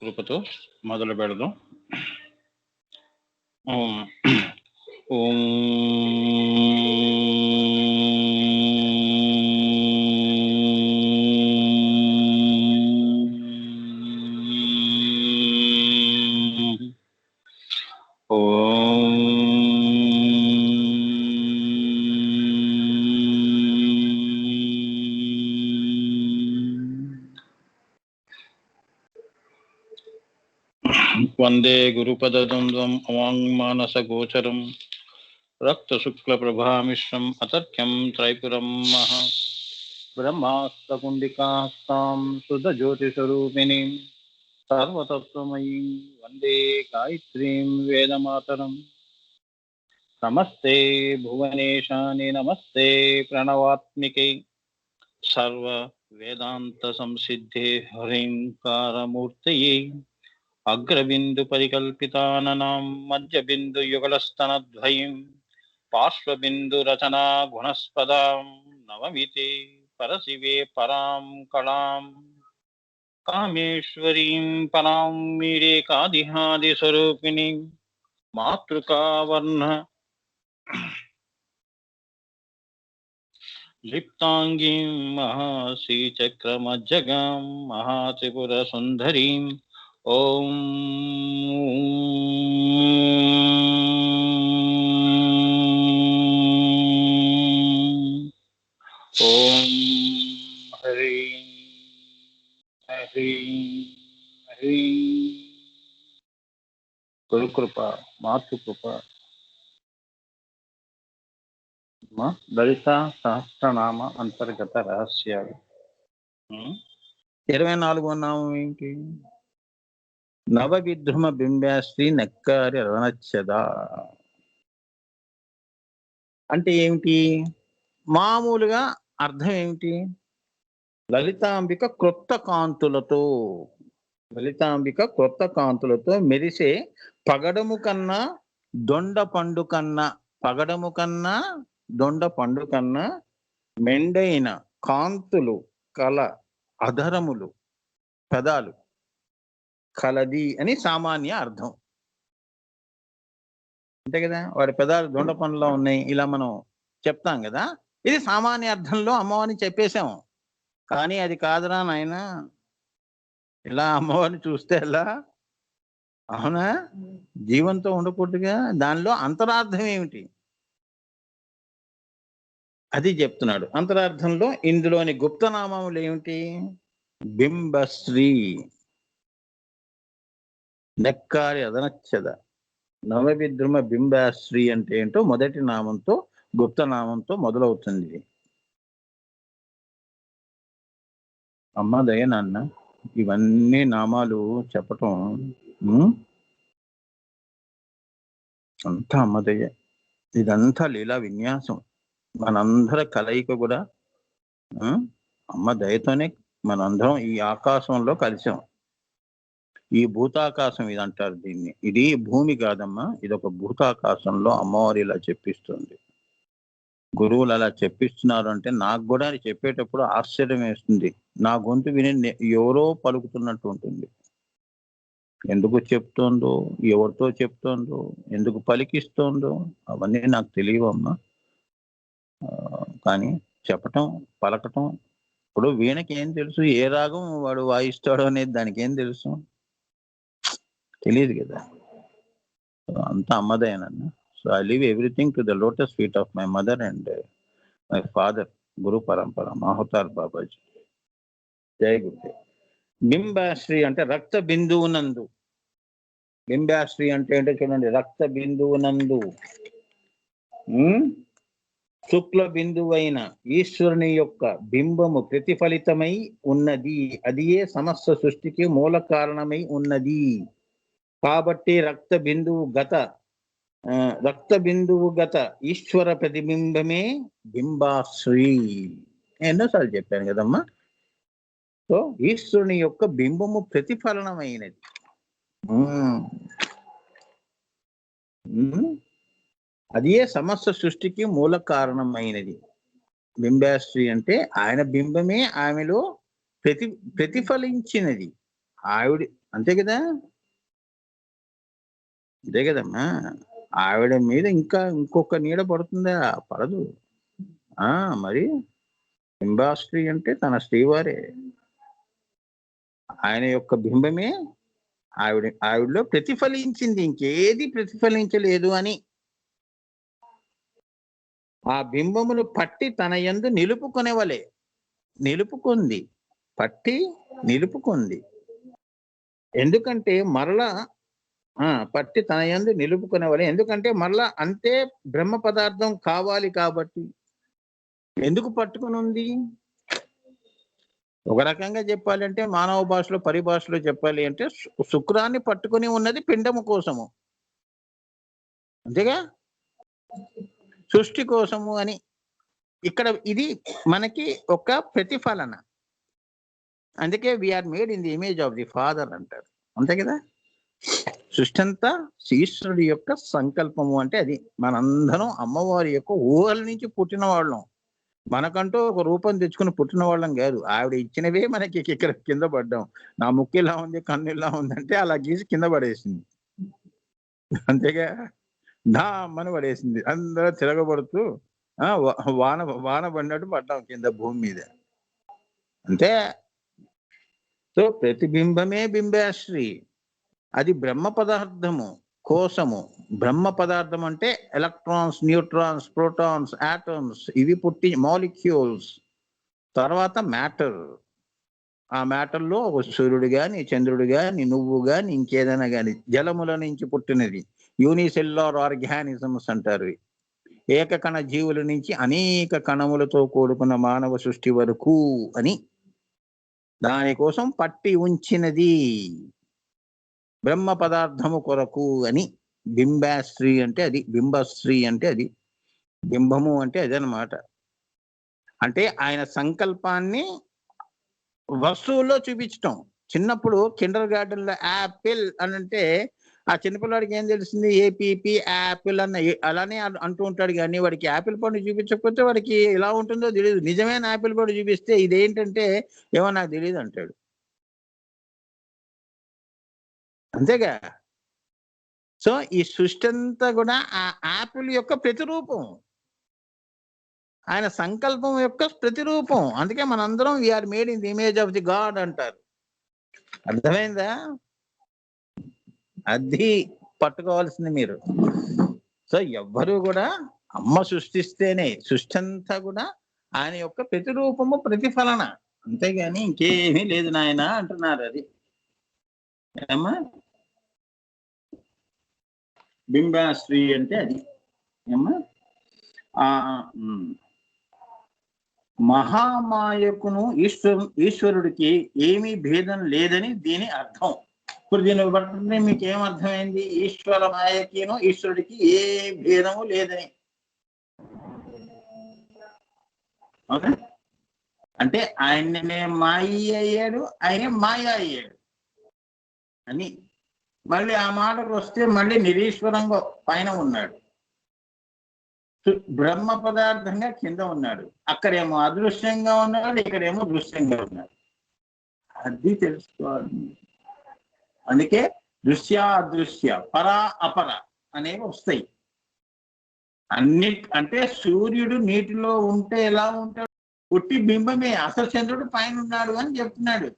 కృపతో మొదలు పెడదాం. ఓం ఓం వందే గురుపదద్వంద్వం అవాంగ్మానసగోచరం రక్తశుక్లప్రభామిశ్రం అతర్క్యం త్రైపురం మహా బ్రహ్మాస్త్రకుండికాస్తాం శుద్ధజ్యోతిస్వరూపిణీం సర్వతత్వమయీం వందే గాయత్రీం వేదమాతరం. నమస్తే భువనేశాని నమస్తే ప్రణవాత్మికే సర్వ వేదాంత సంసిద్ధే హ్రీంకారమూర్తయే అగ్రబిందు పరికల్పితాననాం మధ్యబిందు యుగళస్తనద్వయం పార్శ్వబిందు రచనా గుణస్పదాం నవమితే పరశివే పరాం కళాం కామేశ్వరీం పరాం మీరేకాదిహాది స్వరూపిణీం మాతృకావర్ణ లిప్తాంగీం మహాశ్రీచక్రమజ్జగాం మహాత్రిపుర సుందరీం ఓం ఓం హ్రీం హ్రీం హ్రీం. గురుకృప మాతృకృప. లలిత సహస్రనామ అంతర్గత రహస్యాలు. 24వ నామం ఏంటి? నవవిద్రుమ బింబాశ్రీ నెక్కారి రవనచ్చద అంటే ఏమిటి? మామూలుగా అర్థం ఏమిటి? లలితాంబిక క్రొత్త కాంతులతో, లలితాంబిక క్రొత్త కాంతులతో మెరిసే పగడము కన్నా దొండ పండు కన్నా, పగడము కన్నా దొండ పండు కన్నా మెండైన కాంతులు కల అధరములు, పెదాలు కలది అని సామాన్య అర్థం. అంతే కదా, వాడి పెదాలు దొండ పండులో ఉన్నాయి ఇలా మనం చెప్తాం కదా. ఇది సామాన్య అర్థంలో అమ్మవారిని చెప్పేశాము. కానీ అది కాదురా నాయన, ఇలా అమ్మవారిని చూస్తే ఎలా? అవునా, జీవంతో ఉండకూడదుగా. దానిలో అంతరార్థం ఏమిటి అది చెప్తున్నాడు. అంతరార్థంలో ఇందులోని గుప్తనామములు ఏమిటి? బింబశ్రీ, నెక్కారి అదనచ్చద, నవవిద్రుమ బింబాశ్రీ అంటే ఏంటో మొదటి నామంతో గుప్తనామంతో మొదలవుతుంది. అమ్మ దయ నాన్న, ఇవన్నీ నామాలు చెప్పటం అంతా అమ్మదయ్య. ఇదంతా లీలా విన్యాసం. మనందరి కలయిక కూడా అమ్మ దయతోనే మనందరం ఈ ఆకాశంలో కలిసాం. ఈ భూతాకాశం ఇది అంటారు దీన్ని. ఇది భూమి కాదమ్మా, ఇది ఒక భూతాకాశంలో అమ్మవారి ఇలా చెప్పిస్తుంది. గురువులు అలా చెప్పిస్తున్నారు అంటే నాకు కూడా చెప్పేటప్పుడు ఆశ్చర్యం వేస్తుంది. నా గొంతు విని ఎవరో పలుకుతున్నట్టు ఉంటుంది. ఎందుకు చెప్తోందో, ఎవరితో చెప్తోందో, ఎందుకు పలికిస్తోందో అవన్నీ నాకు తెలియవమ్మా. కానీ చెప్పటం, పలకటం, ఇప్పుడు వీణకి ఏం తెలుసు, ఏ రాగం వాడు వాయిస్తాడో అనేది దానికి ఏం తెలుసు? తెలియదు కదా. అంతా అమ్మదయనన్నా. So I leave everything to the lotus feet of my mother and my father, గురు పరంపర మహోతార్ బాబాజీ. జై గురుదేవ్. బింబాశ్రీ అంటే రక్త బిందువునందు. బింబాశ్రీ అంటే ఏంటో చూడండి, రక్త బిందువునందు శుక్ల బిందువైన ఈశ్వరుని యొక్క బింబము ప్రతిఫలితమై ఉన్నది. అదియే సమస్త సృష్టికి మూల కారణమై ఉన్నది. కాబట్టి రక్త బిందువు గత ఈశ్వర ప్రతిబింబమే బింబాశ్రీ. ఎన్నోసార్లు చెప్పాను కదమ్మా. సో ఈశ్వరుని యొక్క బింబము ప్రతిఫలనమైనది. అదే సమస్త సృష్టికి మూల కారణమైనది. బింబాశ్రీ అంటే ఆయన బింబమే ఆమెలో ప్రతిఫలించినది. అంతే కదా, అంతే కదమ్మా. ఆవిడ మీద ఇంకా ఇంకొక నీడ పడుతుందా? పడదు. మరి బింబాశ్రీ అంటే తన శ్రీవారే. ఆయన యొక్క బింబమే ఆవిడలో ప్రతిఫలించింది, ఇంకేది ప్రతిఫలించలేదు అని. ఆ బింబములు పట్టి తన యందు నిలుపుకొనేవలే. నిలుపుకుంది, పట్టి నిలుపుకుంది. ఎందుకంటే మరలా పట్టి తన యందు నిలుపుకునేవలే. ఎందుకంటే మరలా అంతే బ్రహ్మ పదార్థం కావాలి కాబట్టి. ఎందుకు పట్టుకుని ఉంది? ఒక రకంగా చెప్పాలంటే మానవ భాషలో, పరిభాషలో చెప్పాలి అంటే శుక్రాన్ని పట్టుకుని ఉన్నది పిండము కోసము, అంతేగా, సృష్టి కోసము అని. ఇక్కడ ఇది మనకి ఒక ప్రతిఫలన. అందుకే we are made in the image of the father అంటారు, అంతే కదా. సృష్టి అంతా ఈశ్వరుడి యొక్క సంకల్పము అంటే అది. మనందరం అమ్మవారి యొక్క ఊహల నుంచి పుట్టిన వాళ్ళం. మనకంటూ ఒక రూపం తెచ్చుకుని పుట్టిన వాళ్ళం కాదు. ఆవిడ ఇచ్చినవే మనకి ఇక్కడ కింద పడ్డాం. నా ముక్కు ఇలా ఉంది, కన్ను ఇలా ఉందంటే అలా గీసి కింద పడేసింది, అంతేగా. అమ్మని పడేసింది. అందరూ తిరగబడుతూ వాన వాన పడినట్టు పడ్డాం కింద భూమి మీద, అంతే. సో ప్రతిబింబమే బింబాశ్రీ. అది బ్రహ్మ పదార్థము కోసము. బ్రహ్మ పదార్థం అంటే ఎలక్ట్రాన్స్, న్యూట్రాన్స్, ప్రోటాన్స్, ఆటమ్స్, ఇవి పుట్టి మాలిక్యూల్స్. తర్వాత మ్యాటర్. ఆ మ్యాటర్లో ఒక సూర్యుడు గాని, చంద్రుడు గాని, నువ్వు గాని, ఇంకేదైనా గాని జలముల నుంచి పుట్టినది. యూనిసెల్యులర్ ఆర్గానిజమ్స్ అంటారు. ఏకకణ జీవుల నుంచి అనేక కణములతో కూడుకున్న మానవ సృష్టి వరకు అని. దానికోసం పట్టి ఉంచినది బ్రహ్మ పదార్థము కొరకు అని. బింబాశ్రీ అంటే అది. బింబశ్రీ అంటే అది. బింబము అంటే అదనమాట. అంటే ఆయన సంకల్పాన్ని వస్తువుల్లో చూపించటం. చిన్నప్పుడు కిండర్ గార్డెన్ లో యాపిల్ అని అంటే ఆ చిన్నపిల్లాడికి ఏం తెలిసింది? ఏపీపీ యాపిల్ అన్న అలానే అంటూ ఉంటాడు. కానీ వాడికి యాపిల్ పండు చూపించకపోతే వాడికి ఎలా ఉంటుందో తెలియదు. నిజమైన యాపిల్ పండు చూపిస్తే ఇదేంటంటే ఏమో నాకు తెలియదు అంటాడు, అంతేగా. సో ఈ సృష్టి అంతా కూడా ఆ యాపిల్ యొక్క ప్రతిరూపం, ఆయన సంకల్పం యొక్క ప్రతిరూపం. అందుకే మనందరం we are made in the image of the god అంటారు. అర్థమైందా? అది పట్టుకోవాల్సింది మీరు. సో ఎవ్వరూ కూడా అమ్మ సృష్టిస్తేనే సృష్టి అంతా కూడా ఆయన యొక్క ప్రతిరూపము, ప్రతిఫలన, అంతేగాని ఇంకేమీ లేదు నాయన అంటున్నారు. అది ఏమ్మా బింబాశ్రీ అంటే అది. ఏమ్మా మహామాయకును ఈశ్వరుడికి ఏమీ భేదం లేదని దీని అర్థం. ఇప్పుడు దీన్ని బట్టి మీకు ఏమర్థమైంది? ఈశ్వర మాయకిను ఈశ్వరుడికి ఏ భేదము లేదని. ఓకే, అంటే ఆయననే మాయ అయ్యాడు, ఆయనే మాయ అయ్యాడు అని. మళ్ళీ ఆ మాటకు వస్తే మళ్ళీ నిరీశ్వరంగా పైన ఉన్నాడు, బ్రహ్మ పదార్థంగా కింద ఉన్నాడు. అక్కడేమో అదృశ్యంగా ఉన్నాడు, ఇక్కడేమో దృశ్యంగా ఉన్నాడు. అది తెలుసుకోవాలి. అందుకే దృశ్య అదృశ్య, పర అపర అనేవి వస్తాయి. అంటే సూర్యుడు నీటిలో ఉంటే ఎలా ఉంటాడు? పుట్టి బింబమే. అసలు చంద్రుడు పైన ఉన్నాడు అని చెప్తున్నాడు.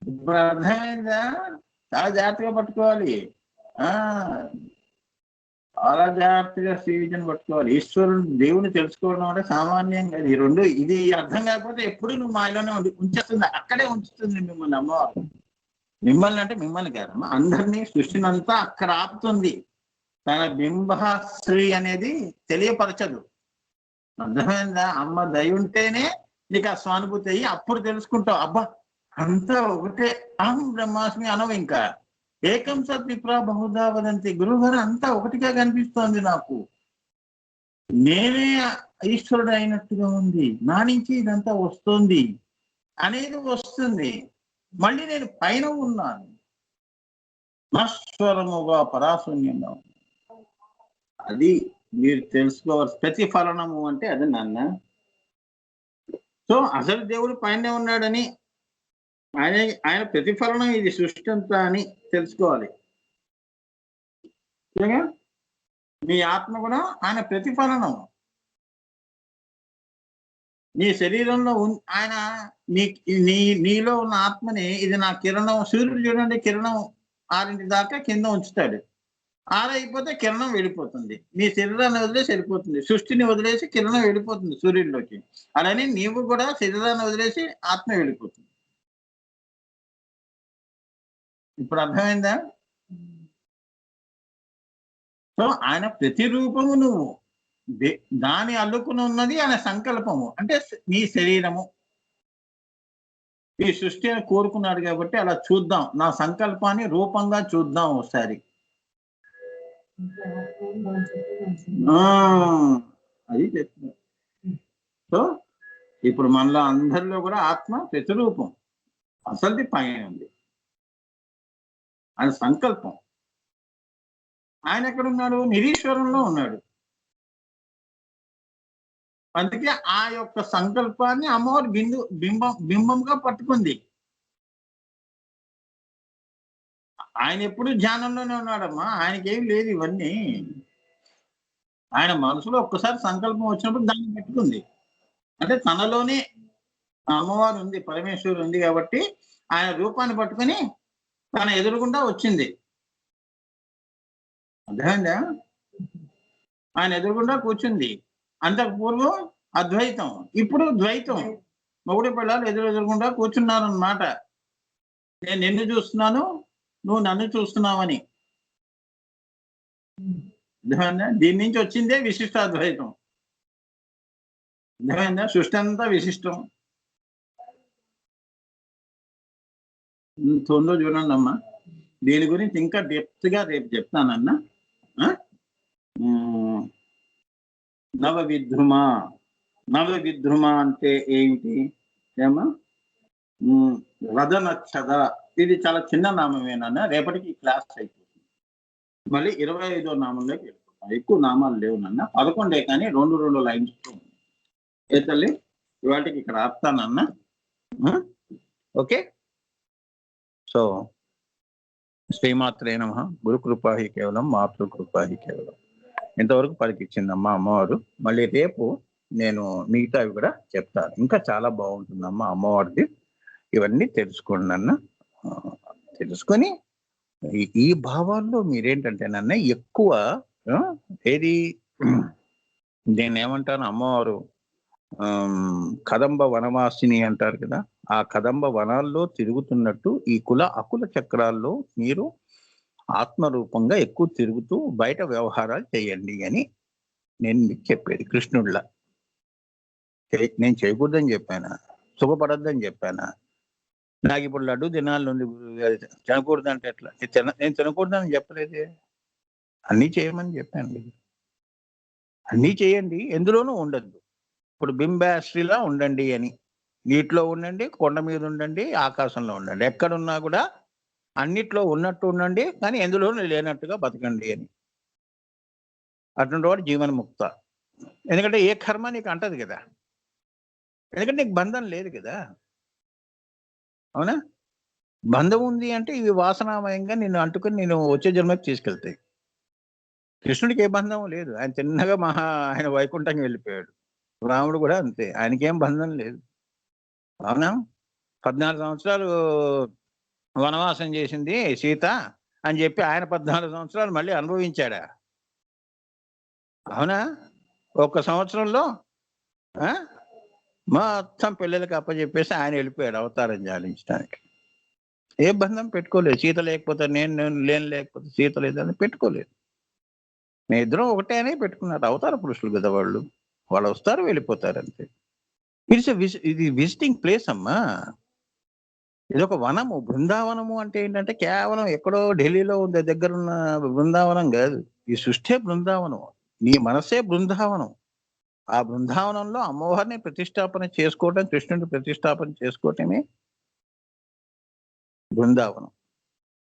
ఇప్పుడు అర్థమైందా? చాలా జాగ్రత్తగా పట్టుకోవాలి. చాలా జాగ్రత్తగా శ్రీవిద్యను పట్టుకోవాలి. ఈశ్వరుడు దేవుని తెలుసుకోవడం అంటే సామాన్యంగా ఈ రెండు. ఇది అర్థం కాకపోతే ఎప్పుడు నువ్వు మాయలోనే ఉంచేస్తుంది, అక్కడే ఉంచుతుంది మిమ్మల్ని అమ్మవారు. మిమ్మల్ని అంటే మిమ్మల్ని కాదమ్మా, అందరినీ, సృష్టినంతా అక్కడ ఆపుతుంది. తన బింబశ్రీ అనేది తెలియపరచదు. అర్థమైందా? అమ్మ దయ ఉంటేనే నీకు ఆ స్వానుభూతి అయ్యి అప్పుడు తెలుసుకుంటావు. అబ్బా అంతా ఒకటే, అహం బ్రహ్మాస్మి అనవు. ఇంకా ఏకం సత్ విప్రా బహుధా వదంతి. గురువుగారు అంతా ఒకటిగా కనిపిస్తోంది నాకు, నేనే ఈశ్వరుడు అయినట్టుగా ఉంది, నా నుంచి ఇదంతా వస్తుంది అనేది వస్తుంది. మళ్ళీ నేను పైన ఉన్నాను, నశ్వరముగా పరాశూన్యంగా. అది మీరు తెలుసుకోవాల్సి. ప్రతిఫలనము అంటే అది నాన్న. సో అసలు దేవుడు పైన ఉన్నాడని ఆయన ఆయన ప్రతిఫలనం ఇది సృష్టి అంతా అని తెలుసుకోవాలి. నిజంగా నీ ఆత్మ కూడా ఆయన ప్రతిఫలనం. నీ శరీరంలో ఆయన నీ నీ నీలో ఉన్న ఆత్మని ఇది నా కిరణం, సూర్యుడు చూడండి కిరణం 6 దాకా కింద ఉంచుతాడు. ఆరైపోతే కిరణం వెళ్ళిపోతుంది. నీ శరీరాన్ని వదిలేసి వెళ్ళిపోతుంది. సృష్టిని వదిలేసి కిరణం వెళ్ళిపోతుంది సూర్యుడిలోకి. అలానే నీవు కూడా శరీరాన్ని వదిలేసి ఆత్మ వెళ్ళిపోతుంది. ఇప్పుడు అర్థమైందా? సో ఆయన ప్రతిరూపము నువ్వు. దాని అల్లుకుని ఉన్నది ఆయన సంకల్పము. అంటే నీ శరీరము. ఈ సృష్టి అని కోరుకున్నాడు కాబట్టి అలా చూద్దాం. నా సంకల్పాన్ని రూపంగా చూద్దాం ఒకసారి. అది చెప్తున్నా. సో ఇప్పుడు మనలో అందరిలో కూడా ఆత్మ ప్రతిరూపం. అసలుది పైన ఉంది. ఆయన సంకల్పం. ఆయన ఎక్కడున్నాడు? నిరీశ్వరంలో ఉన్నాడు. అందుకే ఆ యొక్క సంకల్పాన్ని అమ్మవారు బింబంగా పట్టుకుంది. ఆయన ఎప్పుడు ధ్యానంలోనే ఉన్నాడమ్మా. ఆయనకేం లేదు ఇవన్నీ. ఆయన మనసులో ఒక్కసారి సంకల్పం వచ్చినప్పుడు దాన్ని పెట్టుకుంది. అంటే తనలోనే అమ్మవారు ఉంది, పరమేశ్వరు ఉంది కాబట్టి ఆయన రూపాన్ని పట్టుకొని తన ఎదురుగుండా వచ్చింది. అర్థమైందా? ఆయన ఎదురుగుండా కూర్చుంది. అంతకు పూర్వం అద్వైతం, ఇప్పుడు ద్వైతం. మొగుడు పిల్లలు ఎదురుగుండా కూర్చున్నారన్నమాట. నేను నిన్ను చూస్తున్నాను, నువ్వు నన్ను చూస్తున్నావని. అర్థమైందా? దీని నుంచి వచ్చిందే విశిష్టాద్వైతం. అర్థమైందా? సృష్టి అంతా విశిష్టం. తొందో చూడండి అమ్మా. దీని గురించి ఇంకా డెప్త్ గా రేపు చెప్తానన్నా. నవవిద్రుమ. నవవిద్రుమ అంటే ఏమిటి? ఏమా రథనక్షద. ఇది చాలా చిన్న నామమేనన్నా. రేపటికి క్లాస్ అయిపోతుంది. మళ్ళీ 25వ నామంలోకి వెళ్ళిపోతాం. ఎక్కువ నామాలు లేవు నాన్న. 11 కానీ 2 లైన్స్ ఏ తల్లి ఇవాటికి ఇక్కడ ఆపుతానన్నా. ఓకే. సో శ్రీమాత్రే నమః. గురుకృపా హి కేవలం, మాతృకృపా హి కేవలం. ఇంతవరకు పలికిచ్చిందమ్మా అమ్మవారు. మళ్ళీ రేపు నేను మిగతావి కూడా చెప్తాను. ఇంకా చాలా బాగుంటుందమ్మా అమ్మవారిది. ఇవన్నీ తెలుసుకోండి అన్న. తెలుసుకొని ఈ భావాల్లో మీరేంటంటే నన్న ఎక్కువ ఏది దీన్ని ఏమంటాను, అమ్మవారు కదంబ వనవాసిని అంటారు కదా. ఆ కదంబ వనాల్లో తిరుగుతున్నట్టు ఈ అకుల చక్రాల్లో మీరు ఆత్మరూపంగా ఎక్కువ తిరుగుతూ బయట వ్యవహారాలు చేయండి అని నేను మీకు చెప్పేది. కృష్ణుడిలా నేను చేయకూడదని చెప్పానా? సుఖపడద్దని చెప్పానా? నాకు ఇప్పుడు లడ్డు తినాలి ఉంది, తినకూడదంటే ఎట్లా? నేను తినకూడదని చెప్పలేదే. అన్నీ చేయమని చెప్పాను. అన్నీ చేయండి, ఎందులోనూ ఉండద్దు. ఇప్పుడు బింబాస్ట్రీలా ఉండండి అని. నీటిలో ఉండండి, కొండ మీద ఉండండి, ఆకాశంలో ఉండండి. ఎక్కడున్నా కూడా అన్నిట్లో ఉన్నట్టు ఉండండి, కానీ ఎందులోనూ లేనట్టుగా బతకండి అని. అటువంటి వాడు జీవన్ముక్త. ఎందుకంటే ఏ కర్మ నీకు అంటది కదా. ఎందుకంటే నీకు బంధం లేదు కదా. అవునా? బంధం ఉంది అంటే ఇవి వాసనామయంగా నిన్ను అంటుకొని నేను వచ్చే జన్మకి తీసుకెళ్తాయి. కృష్ణుడికి ఏ బంధం లేదు. ఆయన చిన్నగా ఆయన వైకుంఠంకి వెళ్ళిపోయాడు. రాముడు కూడా అంతే, ఆయనకేం బంధం లేదు. అవునా? 14 సంవత్సరాలు వనవాసం చేసింది సీత అని చెప్పి ఆయన 14 సంవత్సరాలు మళ్ళీ అనుభవించాడా? అవునా? ఒక్క సంవత్సరంలో మొత్తం పిల్లలకి అప్పచెప్పేసి ఆయన వెళ్ళిపోయాడు అవతారం చాలించడానికి. ఏ బంధం పెట్టుకోలేదు. సీత లేకపోతే నేను లేకపోతే సీత లేదని పెట్టుకోలేదు. మీ ఇద్దరం ఒకటే అని పెట్టుకున్నారు. అవతార పురుషులు కదా వాళ్ళు. వాళ్ళు వస్తారు, వెళ్ళిపోతారు అంతే. ఇది విజిటింగ్ ప్లేస్ అమ్మా. ఇది ఒక వనము. బృందావనము అంటే ఏంటంటే కేవలం ఎక్కడో ఢిల్లీలో ఉండే దగ్గర ఉన్న బృందావనం కాదు. ఈ సృష్టి బృందావనం. నీ మనసే బృందావనం. ఆ బృందావనంలో అమ్మవారిని ప్రతిష్టాపన చేసుకోవటం, కృష్ణుడిని ప్రతిష్టాపన చేసుకోవటమే బృందావనం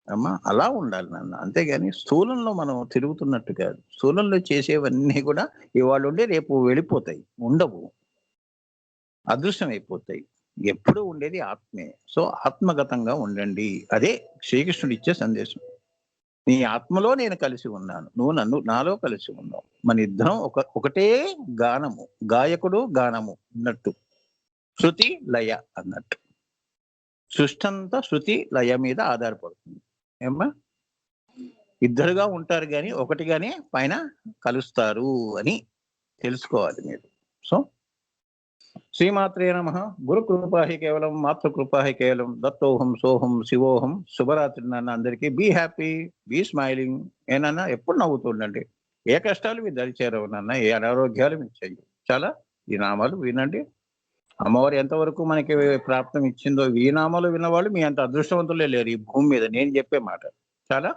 అమ్మా. అలా ఉండాలి నాన్న. అంతేగాని స్థూలంలో మనం తిరుగుతున్నట్టు కాదు. స్థూలంలో చేసేవన్నీ కూడా ఇవాళ ఉండి రేపు వెళ్ళిపోతాయి, ఉండవు, అదృశ్యం అయిపోతాయి. ఎప్పుడు ఉండేది ఆత్మే. సో ఆత్మగతంగా ఉండండి. అదే శ్రీకృష్ణుడు ఇచ్చే సందేశం. నీ ఆత్మలో నేను కలిసి ఉన్నాను. నువ్వు నాలో కలిసి ఉన్నావు. మన ఇద్దరం ఒకటే గానము. గాయకుడు గానము అన్నట్టు. శృతి లయ అన్నట్టు. సృష్టంతా శృతి లయ మీద ఆధారపడుతుంది. ఏమ్మా? ఇద్దరుగా ఉంటారు గాని ఒకటిగానే పైన కలుస్తారు అని తెలుసుకోవాలి మీరు. సో శ్రీమాత్రే నమః. గురు కృపా హి కేవలం, మాతృ కృపా హి కేవలం. దత్తోహం సోహం శివోహం. శుభరాత్రి నాన్న అందరికీ. Be happy, be smiling. ఏనన్నా ఎప్పుడు నవ్వుతూ ఉండండి. ఏ కష్టాలు మీ దరి చేరవు నాన్న, ఏ అనారోగ్యాలు మీకు చెయ్యవు. చాలా ఈ నామాలు వినండి. అమ్మవారు ఎంతవరకు మనకి ప్రాప్తం ఇచ్చిందో ఈ నామాలు విన్నవాళ్ళు మీ అంత అదృష్టవంతులే లేరు ఈ భూమి మీద. నేను చెప్పే మాట. చాలా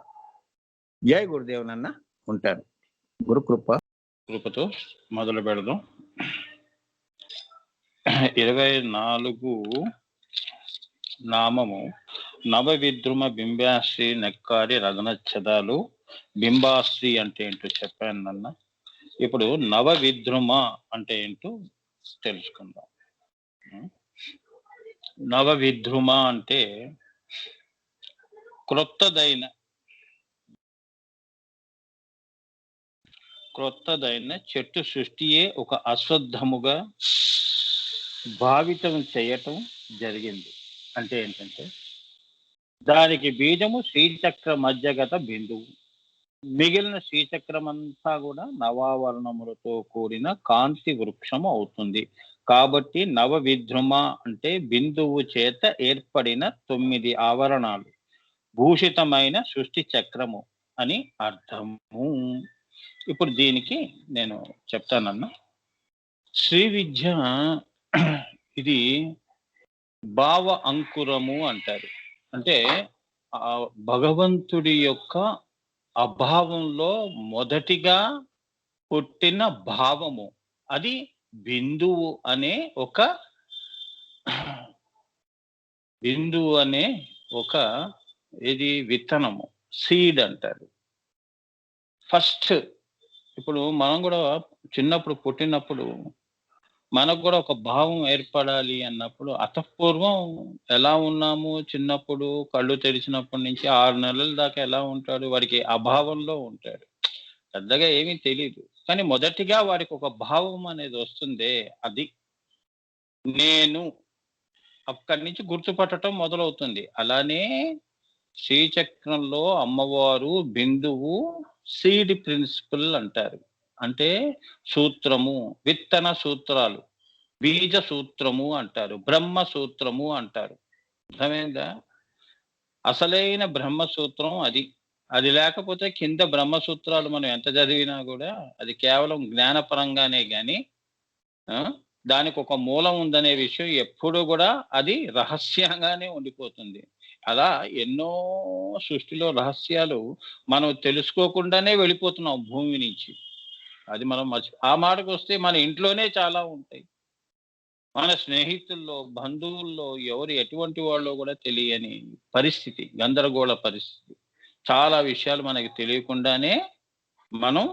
జై గురుదేవ్ నాన్న. ఉంటాను. గురు కృపతో మొదలు పెడదాం. 24 నామము నవ విద్రుమ బింబాశ్రీ నెక్కారి రగనచ్చదాలు. బింబాశ్రీ అంటే ఏంటో చెప్పాను నన్న. ఇప్పుడు నవ విద్రుమ అంటే ఏంటో తెలుసుకుందాం. నవ విద్రుమ అంటే క్రొత్తదైన చెట్టు సృష్టియే ఒక అశ్వత్థముగా భావితం చేయటం జరిగింది. అంటే ఏంటంటే దానికి బీజము శ్రీచక్ర మధ్యగత బిందువు. మిగిలిన శ్రీచక్రం అంతా కూడా నవావరణములతో కూడిన కాంతి వృక్షము అవుతుంది. కాబట్టి నవ విద్రుమ అంటే బిందువు చేత ఏర్పడిన 9 ఆవరణాలు భూషితమైన సృష్టి చక్రము అని అర్థము. ఇప్పుడు దీనికి నేను చెప్తానన్న. శ్రీ విద్య ఇది భావ అంకురము అంటారు. అంటే భగవంతుడి యొక్క అభావంలో మొదటిగా పుట్టిన భావము. అది బిందువు అనే ఒక ఇది విత్తనము, సీడ్ అంటారు. ఫస్ట్ ఇప్పుడు మనం కూడా చిన్నప్పుడు పుట్టినప్పుడు మనకు కూడా ఒక భావం ఏర్పడాలి అన్నప్పుడు అతఃపూర్వం ఎలా ఉన్నాము, చిన్నప్పుడు కళ్ళు తెరిచినప్పటి నుంచి 6 నెలల దాకా ఎలా ఉంటాడు, వాడికి అభావంలో ఉంటాడు. పెద్దగా ఏమీ తెలియదు. కానీ మొదటిగా వాడికి ఒక భావం అనేది వస్తుందే, అది నేను. అక్కడి నుంచి గుర్తుపట్టడం మొదలవుతుంది. అలానే శ్రీచక్రంలో అమ్మవారు బిందువు సీడ్ ప్రిన్సిపల్ అంటారు. అంటే సూత్రము, విత్తన సూత్రాలు, బీజ సూత్రము అంటారు, బ్రహ్మ సూత్రము అంటారు. అర్థమైందా? అసలైన బ్రహ్మ సూత్రం అది. అది లేకపోతే కింద బ్రహ్మ సూత్రాలు మనం ఎంత చదివినా కూడా అది కేవలం జ్ఞానపరంగానే గాని దానికి ఒక మూలం ఉందనే విషయం ఎప్పుడు కూడా అది రహస్యంగానే ఉండిపోతుంది. అలా ఎన్నో సృష్టిలో రహస్యాలు మనం తెలుసుకోకుండానే వెళ్ళిపోతున్నాం భూమి నుంచి. అది మనం ఆ మాటకు వస్తే మన ఇంట్లోనే చాలా ఉంటాయి. మన స్నేహితుల్లో, బంధువుల్లో ఎవరు ఎటువంటి వాళ్ళో కూడా తెలియని పరిస్థితి, గందరగోళ పరిస్థితి. చాలా విషయాలు మనకి తెలియకుండానే మనం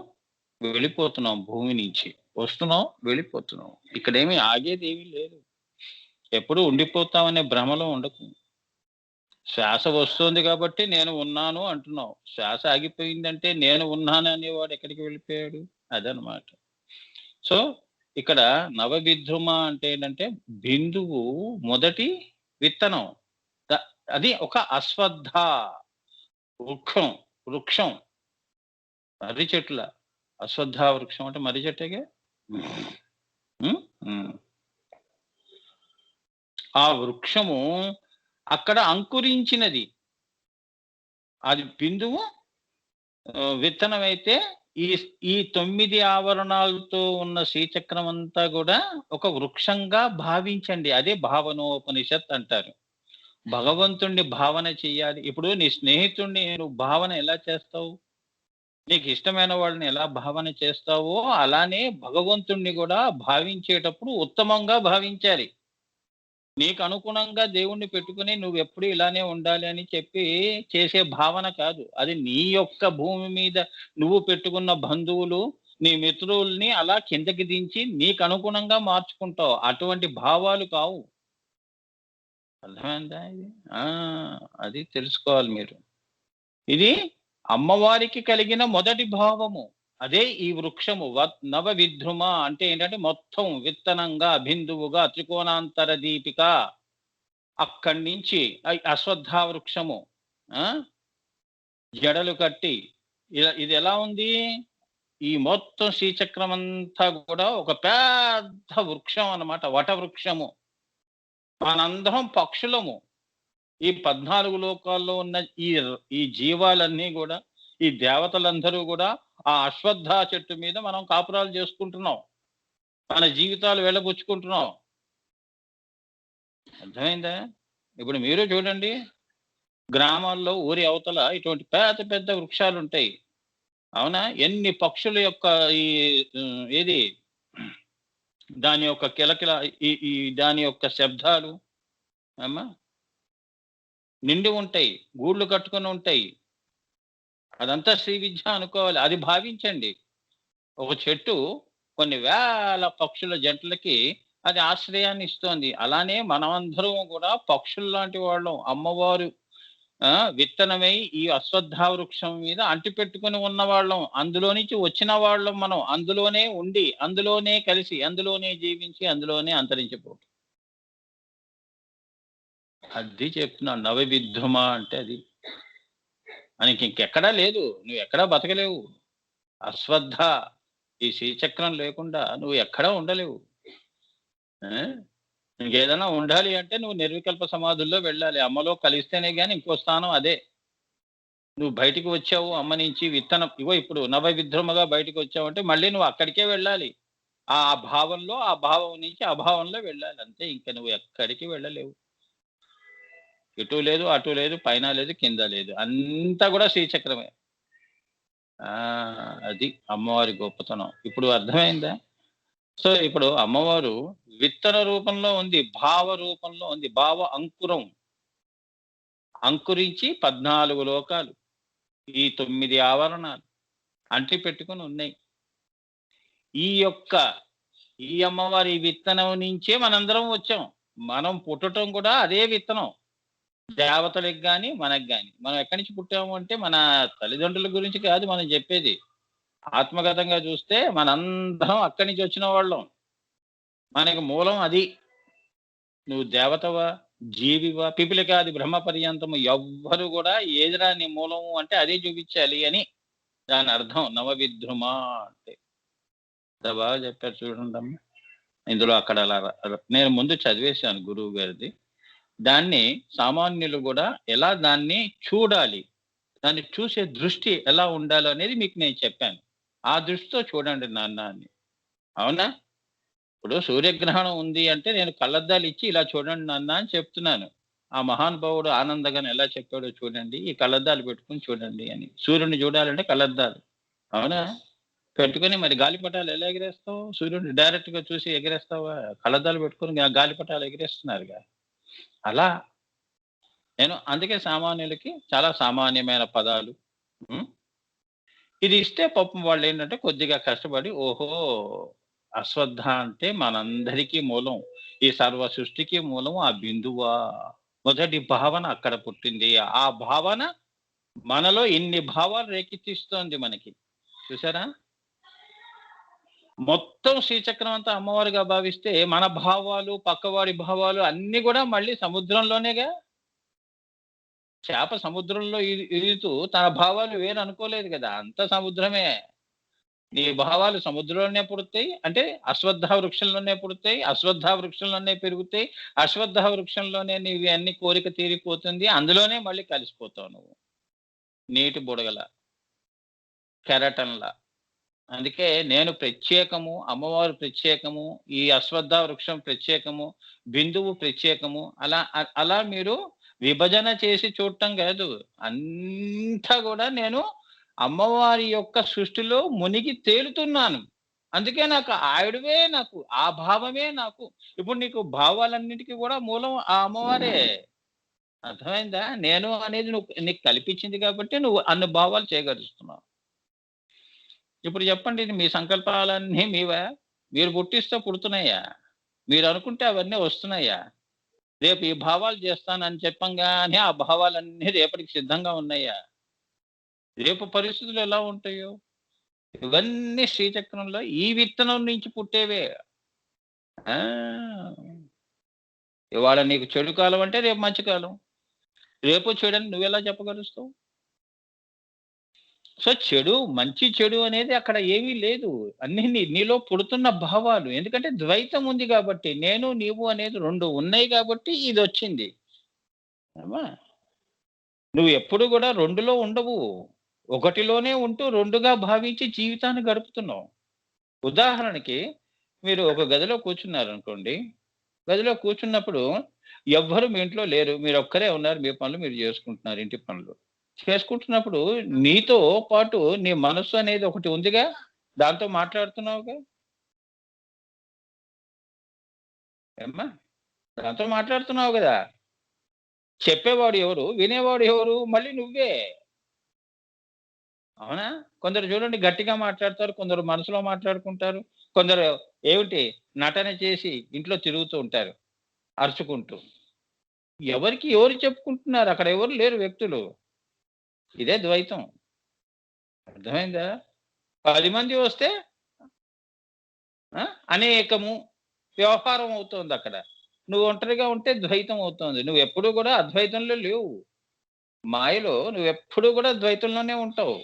వెళ్ళిపోతున్నాం భూమి నుంచి. వస్తున్నాం, వెళ్ళిపోతున్నాం. ఇక్కడేమి ఆగేది ఏమీ లేదు. ఎప్పుడు ఉండిపోతామనే భ్రమలో ఉండకు. శ్వాస వస్తుంది కాబట్టి నేను ఉన్నాను అంటున్నావు. శ్వాస ఆగిపోయిందంటే నేను ఉన్నాను అనేవాడు ఎక్కడికి వెళ్ళిపోయాడు? అదనమాట. సో ఇక్కడ నవవిద్రుమ అంటే ఏంటంటే బిందువు మొదటి విత్తనం. అది ఒక అశ్వత్థ వృక్షం మర్రి చెట్ల. అశ్వత్థ వృక్షం అంటే మర్రి చెట్టుగా. ఆ వృక్షము అక్కడ అంకురించినది. అది బిందువు విత్తనం అయితే ఈ 9 ఆవరణాలతో ఉన్న శ్రీచక్రం అంతా కూడా ఒక వృక్షంగా భావించండి. అదే భావనోపనిషత్ అంటారు. భగవంతుణ్ణి భావన చెయ్యాలి. ఇప్పుడు నీ స్నేహితుణ్ణి నువ్వు భావన ఎలా చేస్తావు? నీకు ఇష్టమైన వాళ్ళని ఎలా భావన చేస్తావో అలానే భగవంతుణ్ణి కూడా భావించేటప్పుడు ఉత్తమంగా భావించాలి. నీకు అనుగుణంగా దేవుణ్ణి పెట్టుకుని నువ్వు ఎప్పుడు ఇలానే ఉండాలి అని చెప్పి చేసే భావన కాదు. అది నీ యొక్క భూమి మీద నువ్వు పెట్టుకున్న బంధువులు, నీ మిత్రుల్ని అలా కిందకి దించి నీకు అనుగుణంగా మార్చుకుంటావు. అటువంటి భావాలు కావు. అర్థమైందా ఇది? ఆ! అది తెలుసుకోవాలి మీరు. ఇది అమ్మవారికి కలిగిన మొదటి భావము. అదే ఈ వృక్షము నవవిద్రుమ అంటే ఏంటంటే మొత్తం విత్తనంగా, బిందువుగా, త్రికోణాంతర దీపిక అక్కడి నుంచి అశ్వత్థ వృక్షము. ఆ! జడలు కట్టి ఇది ఎలా ఉంది? ఈ మొత్తం శ్రీచక్రం అంతా కూడా ఒక పెద్ద వృక్షం అన్నమాట. వటవృక్షము. మనందరం పక్షులము. ఈ 14 లోకాల్లో ఉన్న ఈ జీవాలన్నీ గూడా, ఈ దేవతలందరూ గూడా ఆ అశ్వత్థ చెట్టు మీద మనం కాపురాలు చేసుకుంటున్నాం. మన జీవితాలు వెళ్ళబుచ్చుకుంటున్నాం. అర్థమైందా? ఇప్పుడు మీరు చూడండి, గ్రామాల్లో ఊరి అవతల ఇటువంటి పెద్ద పెద్ద వృక్షాలుంటాయి. అవునా? ఎన్ని పక్షుల యొక్క ఈ ఏది దాని యొక్క కిలకిల ఈ ఈ దాని యొక్క శబ్దాలు అమ్మా నిండి ఉంటాయి. గూళ్ళు కట్టుకొని ఉంటాయి. అదంతా శ్రీ విద్య అనుకోవాలి. అది భావించండి. ఒక చెట్టు కొన్ని వేల పక్షుల జంటలకి అది ఆశ్రయాన్ని ఇస్తోంది. అలానే మనమందరం కూడా పక్షుల్లాంటి వాళ్ళం. అమ్మవారు విత్తనమై ఈ అశ్వత్థ వృక్షం మీద అంటిపెట్టుకొని ఉన్నవాళ్ళం. అందులో నుంచి వచ్చిన వాళ్ళం మనం. అందులోనే ఉండి, అందులోనే కలిసి, అందులోనే జీవించి, అందులోనే అంతరించిపోతాం. అది చెప్తున్నాను. నవవిద్రుమ అంటే అది. మనకి ఇంకెక్కడా లేదు. నువ్వెక్కడా బతకలేవు. అశ్వత్థ ఈ శ్రీచక్రం లేకుండా నువ్వు ఎక్కడా ఉండలేవు. ఆ! ఇంకేదైనా ఉండాలి అంటే నువ్వు నిర్వికల్ప సమాధుల్లో వెళ్ళాలి. అమ్మలో కలిస్తేనే గాని ఇంకో స్థానం అదే. నువ్వు బయటికి వచ్చావు అమ్మ నుంచి విత్తనం ఇగో ఇప్పుడు నవవిద్రుమగా బయటికొచ్చావంటే మళ్ళీ నువ్వు అక్కడికే వెళ్ళాలి. ఆ భావంలో, ఆ భావం నుంచి అభావంలో వెళ్ళాలి. అంతే ఇంక నువ్వు ఎక్కడికి వెళ్ళలేవు. ఇటు లేదు, అటు లేదు, పైన లేదు, కింద లేదు. అంతా గూడా శ్రీచక్రమే. ఆ! అది అమ్మవారి గొప్పతనం. ఇప్పుడు అర్థమైందా? సో, ఇప్పుడు అమ్మవారు విత్తన రూపంలో ఉంది. భావ రూపంలో ఉంది. భావ అంకురం. అంకురించి 14 లోకాలు. ఈ 9 ఆవరణాలు అంటి పెట్టుకొని ఉన్నాయి. ఈ యొక్క ఈ అమ్మవారి విత్తనం నుంచే మనందరం వచ్చాం. మనం పుట్టటం కూడా అదే విత్తనం. దేవతలకి గాని, మనకి గాని. మనం ఎక్కడి నుంచి పుట్టాము అంటే మన తల్లిదండ్రుల గురించి కాదు మనం జెప్పేది. ఆత్మగతంగా చూస్తే మనందరం అక్కడి నుంచి వచ్చిన వాళ్ళం. మనకి మూలం అది. నువ్వు దేవతవా, జీవివా, పిపీలికాది బ్రహ్మ పర్యంతము ఎవ్వరు గూడా ఏదిరా నీ మూలము అంటే అదే చూపించాలి అని దాని అర్థం నవవిద్రుమా అంటే. ఎంత బాగా చెప్పారు చూడండమ్మా. ఇందులో అక్కడ అలా నేను ముందు చదివేశాను గురువు గారిది. దాన్ని సామాన్యులు గూడా ఎలా దాన్ని చూడాలి, దాన్ని చూసే దృష్టి ఎలా ఉండాలో అనేది మీకు నేను చెప్పాను. ఆ దృష్టితో చూడండి నాన్న అని. అవునా? ఇప్పుడు సూర్యగ్రహణం ఉంది అంటే నేను కళ్ళద్దాలు ఇచ్చి ఇలా చూడండి నాన్న అని చెప్తున్నాను. ఆ మహానుభావుడు ఆనందగాను ఎలా చెప్పాడో చూడండి. ఈ కళ్ళద్దాలు పెట్టుకొని చూడండి అని. సూర్యుడిని చూడాలంటే కళ్ళద్దాలు. అవునా? పెట్టుకొని మరి గాలిపటాలు ఎలా ఎగరేస్తావు? సూర్యుడిని డైరెక్ట్‌గా చూసి ఎగరేస్తావా? కళ్ళద్దాలు పెట్టుకొని గాలిపటాలు ఎగరేస్తున్నారుగా. అలా నేను అందుకే సామాన్యులకి చాలా సామాన్యమైన పదాలు. హ్మ్. ఇది ఇస్తే పాపం వాళ్ళేంటంటే కొద్దిగా కష్టపడి ఓహో! అశ్వత్థ అంటే మనందరికీ మూలం. ఈ సర్వ సృష్టికి మూలం ఆ బిందువా? మొదటి భావన అక్కడ పుట్టింది. ఆ భావన మనలో ఇన్ని భావాలు రేకెత్తిస్తోంది మనకి. చూసారా? మొత్తం శ్రీచక్రం అంతా అమ్మవారుగా భావిస్తే మన భావాలు, పక్కవాడి భావాలు అన్నీ గూడా మళ్ళీ సముద్రంలోనేగా. చేప సముద్రంలో ఈదుతూ తన భావాలు వేరనుకోలేదు గదా! అంతా సముద్రమే. నీ భావాలు సముద్రంలోనే పుడతాయి. అంటే అశ్వత్థ వృక్షంలోనే పుడతాయి. అశ్వత్థ వృక్షంలోనే పెరుగుతాయి. అశ్వత్థ వృక్షంలోనే నీవి అన్ని కోరిక తీరిపోతుంది. అందులోనే మళ్ళీ కలిసిపోతావు నువ్వు. నీటి బుడగల, కెరటంలా. అందుకే నేను ప్రత్యేకము, అమ్మవారు ప్రత్యేకము, ఈ అశ్వత్థ వృక్షం ప్రత్యేకము, బిందువు ప్రత్యేకము. అలా మీరు విభజన చేసి చూడటం కాదు. అంతా గూడా నేను అమ్మవారి యొక్క సృష్టిలో మునిగి తేలుతున్నాను. అందుకే నాకు ఆవిడవే నాకు, ఆ భావమే నాకు. ఇప్పుడు నీకు భావాలన్నిటికి గూడా మూలం ఆ అమ్మవారే. అర్థమైందా? నేను అనేది నీకు కల్పించింది కాబట్టి నువ్వు అన్ని భావాలు చేయగలుగుతున్నావు. ఇప్పుడు చెప్పండి ఇది మీ సంకల్పాలన్నీ మీవా? మీరు పుట్టిస్తే పుడుతున్నాయా? మీరనుకుంటే అవన్నీ వస్తున్నాయా? రేపు ఈ భావాలు చేస్తానని చెప్పంగానే ఆ భావాలన్నీ రేపటికి సిద్ధంగా ఉన్నాయా? రేపు పరిస్థితులు ఎలా ఉంటాయో ఇవన్నీ శ్రీచక్రంలో ఈ విత్తనం నుంచి పుట్టేవే. ఆ ఇవాళ నీకు చెడు కాలం అంటే రేపు మంచి కాలం, రేపు చెడని నువ్వెలా చెప్పగలుస్తావు? సో చెడు మంచి చెడు అనేది అక్కడ ఏమీ లేదు. అన్ని నీలో పుడుతున్న భావాలు. ఎందుకంటే ద్వైతం ఉంది కాబట్టి, నేను నీవు అనేది రెండు ఉన్నాయి కాబట్టి ఇది వచ్చింది. నువ్వు ఎప్పుడు కూడా రెండులో ఉండవు. ఒకటిలోనే ఉంటూ రెండుగా భావించి జీవితాన్ని గడుపుతున్నావు. ఉదాహరణకి మీరు ఒక గదిలో కూర్చున్నారనుకోండి. గదిలో కూర్చున్నప్పుడు ఎవ్వరు మీ ఇంట్లో లేరు. మీరు ఒక్కరే ఉన్నారు. మీ పనులు మీరు చేసుకుంటున్నారు, ఇంటి పనులు. చేసుకుంటున్నప్పుడు నీతో పాటు నీ మనస్సు అనేది ఒకటి ఉందిగా, దాంతో మాట్లాడుతున్నావుగా. ఏమ్మా? దాంతో మాట్లాడుతున్నావు గదా! చెప్పేవాడు ఎవరు? వినేవాడు ఎవరు? మళ్ళీ నువ్వే. అవునా? కొందరు చూడండి గట్టిగా మాట్లాడతారు. కొందరు మనసులో మాట్లాడుకుంటారు. కొందరు ఏమిటి నటన చేసి ఇంట్లో తిరుగుతూ ఉంటారు అరుచుకుంటూ. ఎవరికి ఎవరు చెప్పుకుంటున్నారు? అక్కడ ఎవరు లేరు వ్యక్తులు. ఇదే ద్వైతం. అర్థమైందా? 10 మంది వస్తే అనేకము వ్యవహారం అవుతోందక్కడ. నువ్వు ఒంటరిగా ఉంటే ద్వైతం అవుతోంది. నువ్వెప్పుడూ గూడా అద్వైతంలో లేవు. మాయలో నువ్వెప్పుడూ గూడా ద్వైతంలోనే ఉంటావు.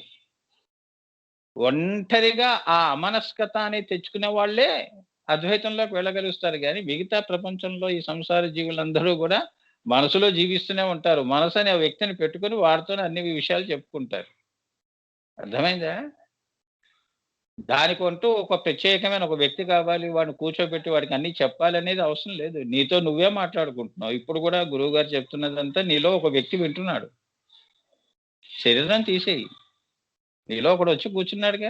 ఒంటరిగా ఆ అమనస్కత తెచ్చుకునే వాళ్ళే అద్వైతంలోకి వెళ్ళగలుగుతారు గానీ, మిగతా ప్రపంచంలో ఈ సంసార జీవులందరూ గూడా మనసులో జీవిస్తూనే ఉంటారు. మనసు అనే వ్యక్తిని పెట్టుకొని వాడితోనే అన్ని విషయాలు చెప్పుకుంటారు. అర్థమైందా? దానికంటూ ఒక ప్రత్యేకమైన ఒక వ్యక్తి కావాలి. వాడిని కూర్చోబెట్టి వాడికి అన్నీ చెప్పాలనేది అవసరం లేదు. నీతో నువ్వే మాట్లాడుకుంటున్నావు. ఇప్పుడు గూడా గురువుగారు చెప్తున్నదంతా నీలో ఒక వ్యక్తి వింటున్నాడు. శరీరం తీసేయి. నీలో ఒకడొచ్చి కూర్చున్నాడుగా.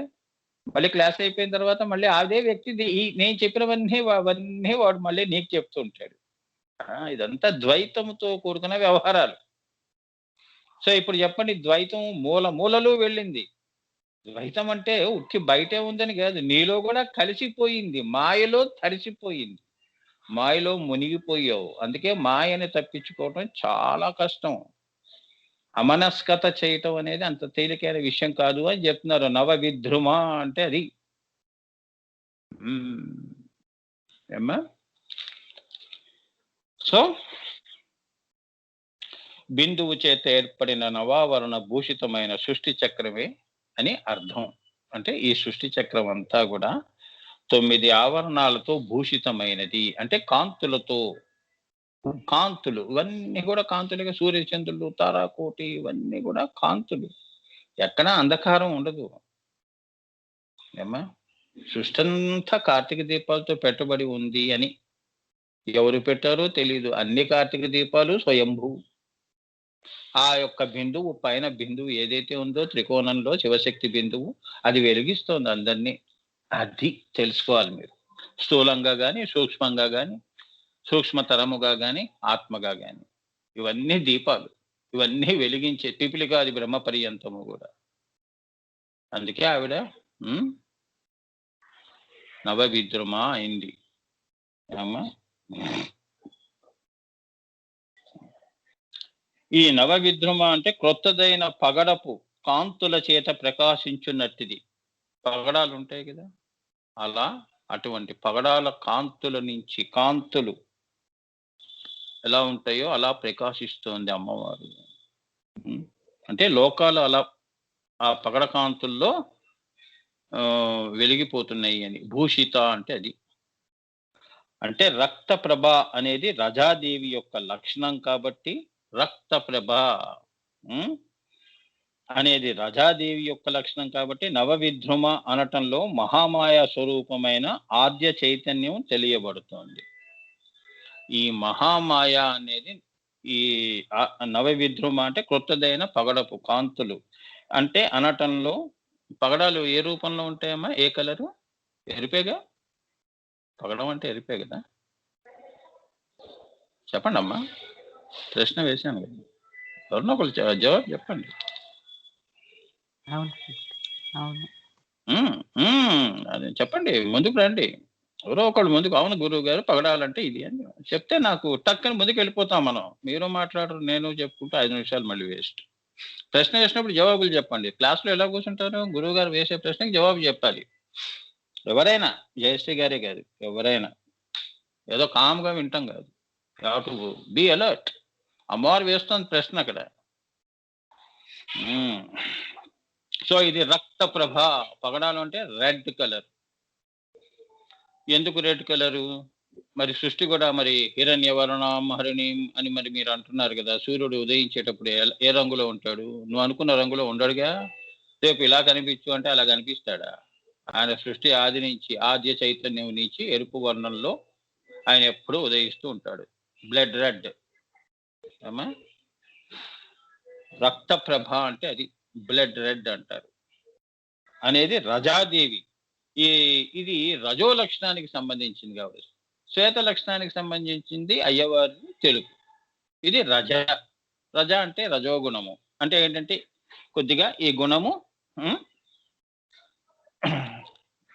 మళ్ళీ క్లాస్ అయిపోయిన తర్వాత మళ్ళీ అదే వ్యక్తి నేను చెప్పినవన్నీ అవన్నీ వాడు మళ్ళీ నీకు చెప్తూ ఉంటాడు. ఇదంతా ద్వైతముతో కూడుకున్న వ్యవహారాలు. సో ఇప్పుడు చెప్పండి ద్వైతం మూలలు వెళ్ళింది. ద్వైతం అంటే ఉట్టి బయటే ఉందని కాదు. నీలో కూడా కలిసిపోయింది. మాయలో తడిసిపోయింది. మాయలో మునిగిపోయావు. అందుకే మాయని తప్పించుకోవటం చాలా కష్టం. అమనస్కత చేయటం అనేది అంత తేలికైన విషయం కాదు అని చెప్తున్నారు. నవ విద్రుమ అంటే అది. ఏమ్మా? సో బిందువు చేత ఏర్పడిన నవావరణ భూషితమైన సృష్టి చక్రమే అని అర్థం. అంటే ఈ సృష్టి చక్రం అంతా కూడా 9 ఆవరణాలతో భూషితమైనది. అంటే కాంతులతో. కాంతులు ఇవన్నీ కూడా కాంతులుగా సూర్యచంద్రులు, తారాకోటి ఇవన్నీ కూడా కాంతులు. ఎక్కడా అంధకారం ఉండదు. ఏమ్మా? సృష్టంతా కార్తీక దీపాలతో పెట్టబడి ఉంది అని ఎవరు పెట్టారో తెలీదు. అన్ని కార్తీక దీపాలు స్వయంభూ. ఆ యొక్క బిందువు పైన బిందువు ఏదైతే ఉందో త్రికోణంలో శివశక్తి బిందువు అది వెలిగిస్తోంది అందరినీ. అది తెలుసుకోవాలి మీరు. స్థూలంగా గాని, సూక్ష్మంగా గాని, సూక్ష్మతరముగా గాని, ఆత్మగా గాని. ఇవన్నీ దీపాలు. ఇవన్నీ వెలిగించే పిపిలికాది బ్రహ్మ పర్యంతము కూడా. అందుకే ఆవిడ నవవిద్రుమ అయింది. అమ్మా ఈ నవవిద్రుమ అంటే క్రొత్తదైన పగడపు కాంతుల చేత ప్రకాశించున్నట్టిది. పగడాలు ఉంటాయి కదా, అలా అటువంటి పగడాల కాంతుల నుంచి కాంతులు ఎలా ఉంటాయో అలా ప్రకాశిస్తోంది అమ్మవారు. అంటే లోకాలు అలా ఆ పగడ కాంతుల్లో వెలిగిపోతున్నాయి అని. భూషిత అంటే అది. అంటే రక్త ప్రభ అనేది రజాదేవి యొక్క లక్షణం కాబట్టి రక్త ప్రభ అనేది రజాదేవి యొక్క లక్షణం కాబట్టి నవవిద్రుమ అనటంలో మహామాయా స్వరూపమైన ఆద్య చైతన్యం తెలియబడుతోంది. ఈ మహామాయ అనేది ఈ నవవిద్రుమ అంటే క్రొత్తదైన పగడపు కాంతులు అంటే అనటంలో. పగడాలు ఏ రూపంలో ఉంటాయమ్మా? ఏ కలరు? ఎరిపేగా. పగడం అంటే ఎరిపే కదా. చెప్పండి అమ్మా, ప్రశ్న వేశాను కదా. ఎవరినో ఒకరు జవాబు చెప్పండి. అదే చెప్పండి, ముందుకు రండి. ఎవరో ఒకళ్ళు ముందుకు అవును గురువు గారు పగడాలంటే ఇది అని చెప్తే నాకు టక్కని ముందుకు వెళ్ళిపోతాం మనం. మీరు మాట్లాడరు, నేను చెప్పుకుంటూ 5 నిమిషాలు మళ్ళీ వేస్ట్. ప్రశ్న వేసినప్పుడు జవాబులు చెప్పండి. క్లాస్‌లో ఎలా కూర్చుంటారు? గురువు గారు వేసే ప్రశ్నకి జవాబు చెప్పాలి. ఎవరైనా, జయశ్రీ గారే కాదు, ఎవరైనా. ఏదో కామ్‌గా వింటాం కాదు. You have to be alert. అమ్మవారు వేస్తుంది ప్రశ్న అక్కడ. సో ఇది రక్త ప్రభ. పగడాలు అంటే రెడ్ కలర్. ఎందుకు రెడ్ కలరు? మరి సృష్టి కూడా మరి హిరణ్యవర్ణం హరిణీం అని మరి మీరు అంటున్నారు కదా. సూర్యుడు ఉదయించేటప్పుడు ఏ రంగులో ఉంటాడు? నువ్వు అనుకున్న రంగులో ఉండడుగా. రేపు ఇలా కనిపించు అంటే అలా కనిపిస్తాడా? ఆయన సృష్టి ఆది నుంచి, ఆద్య చైతన్యం నుంచి ఎరుపు వర్ణంలో ఆయన ఎప్పుడూ ఉదయిస్తూ ఉంటాడు. Blood red. అమ్మా, రక్త ప్రభ అంటే అది బ్లడ్ రెడ్ అంటారు. అనేది రజాదేవి. ఇది రజో లక్షణానికి సంబంధించింది కాబట్టి, శ్వేత లక్షణానికి సంబంధించింది అయ్యవారి తెలుగు. ఇది రజ. రజ అంటే రజోగుణము. అంటే ఏంటంటే కొద్దిగా ఈ గుణము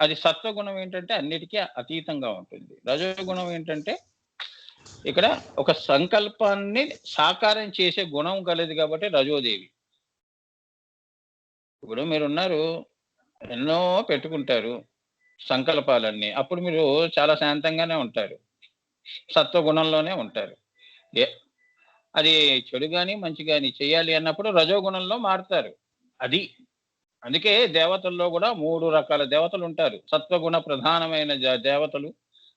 అది సత్వగుణం ఏంటంటే అన్నిటికీ అతీతంగా ఉంటుంది. రజోగుణం ఏంటంటే ఇక్కడ ఒక సంకల్పాన్ని సాకారం చేసే గుణం కలదు కాబట్టి రజోదేవి. ఇప్పుడు మీరున్నారు, ఎన్నో పెట్టుకుంటారు సంకల్పాలన్నీ, అప్పుడు మీరు చాలా శాంతంగానే ఉంటారు, సత్వగుణంలోనే ఉంటారు. అది చెడు కానీ మంచి కానీ చేయాలి అన్నప్పుడు రజోగుణంలో మారుతారు. అది అందుకే దేవతల్లో కూడా 3 రకాల దేవతలు ఉంటారు. సత్వగుణ ప్రధానమైన దేవతలు,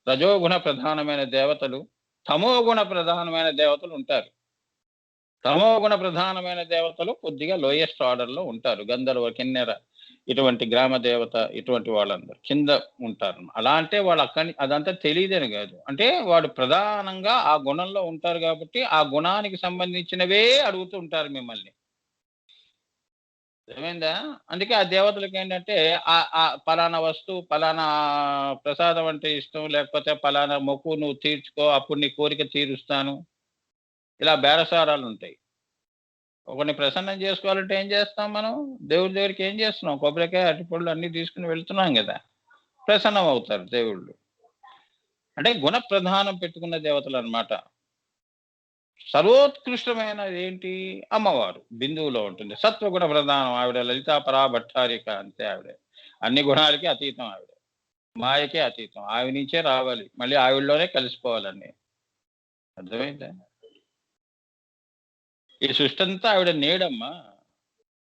రజోగుణ ప్రధానమైన దేవతలు, తమోగుణ ప్రధానమైన దేవతలు ఉంటారు. తమోగుణ ప్రధానమైన దేవతలు కొద్దిగా లోయెస్ట్ ఆర్డర్ లో ఉంటారు. గంధర్వ, కిన్నెర, ఇటువంటి గ్రామ దేవత, ఇటువంటి వాళ్ళందరూ కింద ఉంటారు. అలా అంటే వాళ్ళు అదంతా తెలియదని కాదు. అంటే వాడు ప్రధానంగా ఆ గుణంలో ఉంటారు కాబట్టి ఆ గుణానికి సంబంధించినవే అడుగుతూ ఉంటారు మిమ్మల్ని. ఏమైందా? అందుకే ఆ దేవతలకి ఏంటంటే ఆ పలానా వస్తువు, పలానా ప్రసాదం అంటే ఇష్టం, లేకపోతే పలానా మొక్కు నువ్వు తీర్చుకో అప్పుడు నీ కోరిక తీరుస్తాను, ఇలా బేరసారాలు ఉంటాయి. ఒకరిని ప్రసన్నం చేసుకోవాలంటే ఏం చేస్తాం మనం? దేవుడి దగ్గరికి ఏం చేస్తున్నాం? కొబ్బరికాయ, అరటిపళ్ళు అన్ని తీసుకుని వెళ్తున్నాం కదా. ప్రసన్నం అవుతారు దేవుళ్ళు. అంటే గుణ ప్రధానం పెట్టుకున్న దేవతలు అన్నమాట. సర్వోత్కృష్టమైనది ఏంటి? అమ్మవారు బిందువులో ఉంటుంది. సత్వగుణ ప్రధానం ఆవిడ. లలితా పరా భట్టారిక అంతే ఆవిడ. అన్ని గుణాలకి అతీతం ఆవిడ. మాయకే అతీతం. ఆవిడ నుంచే రావాలి, మళ్ళీ ఆవిడలోనే కలిసిపోవాలన్నీ. అర్థమైందా? ఈ సృష్టి అంతా ఆవిడ నీడమ్మా.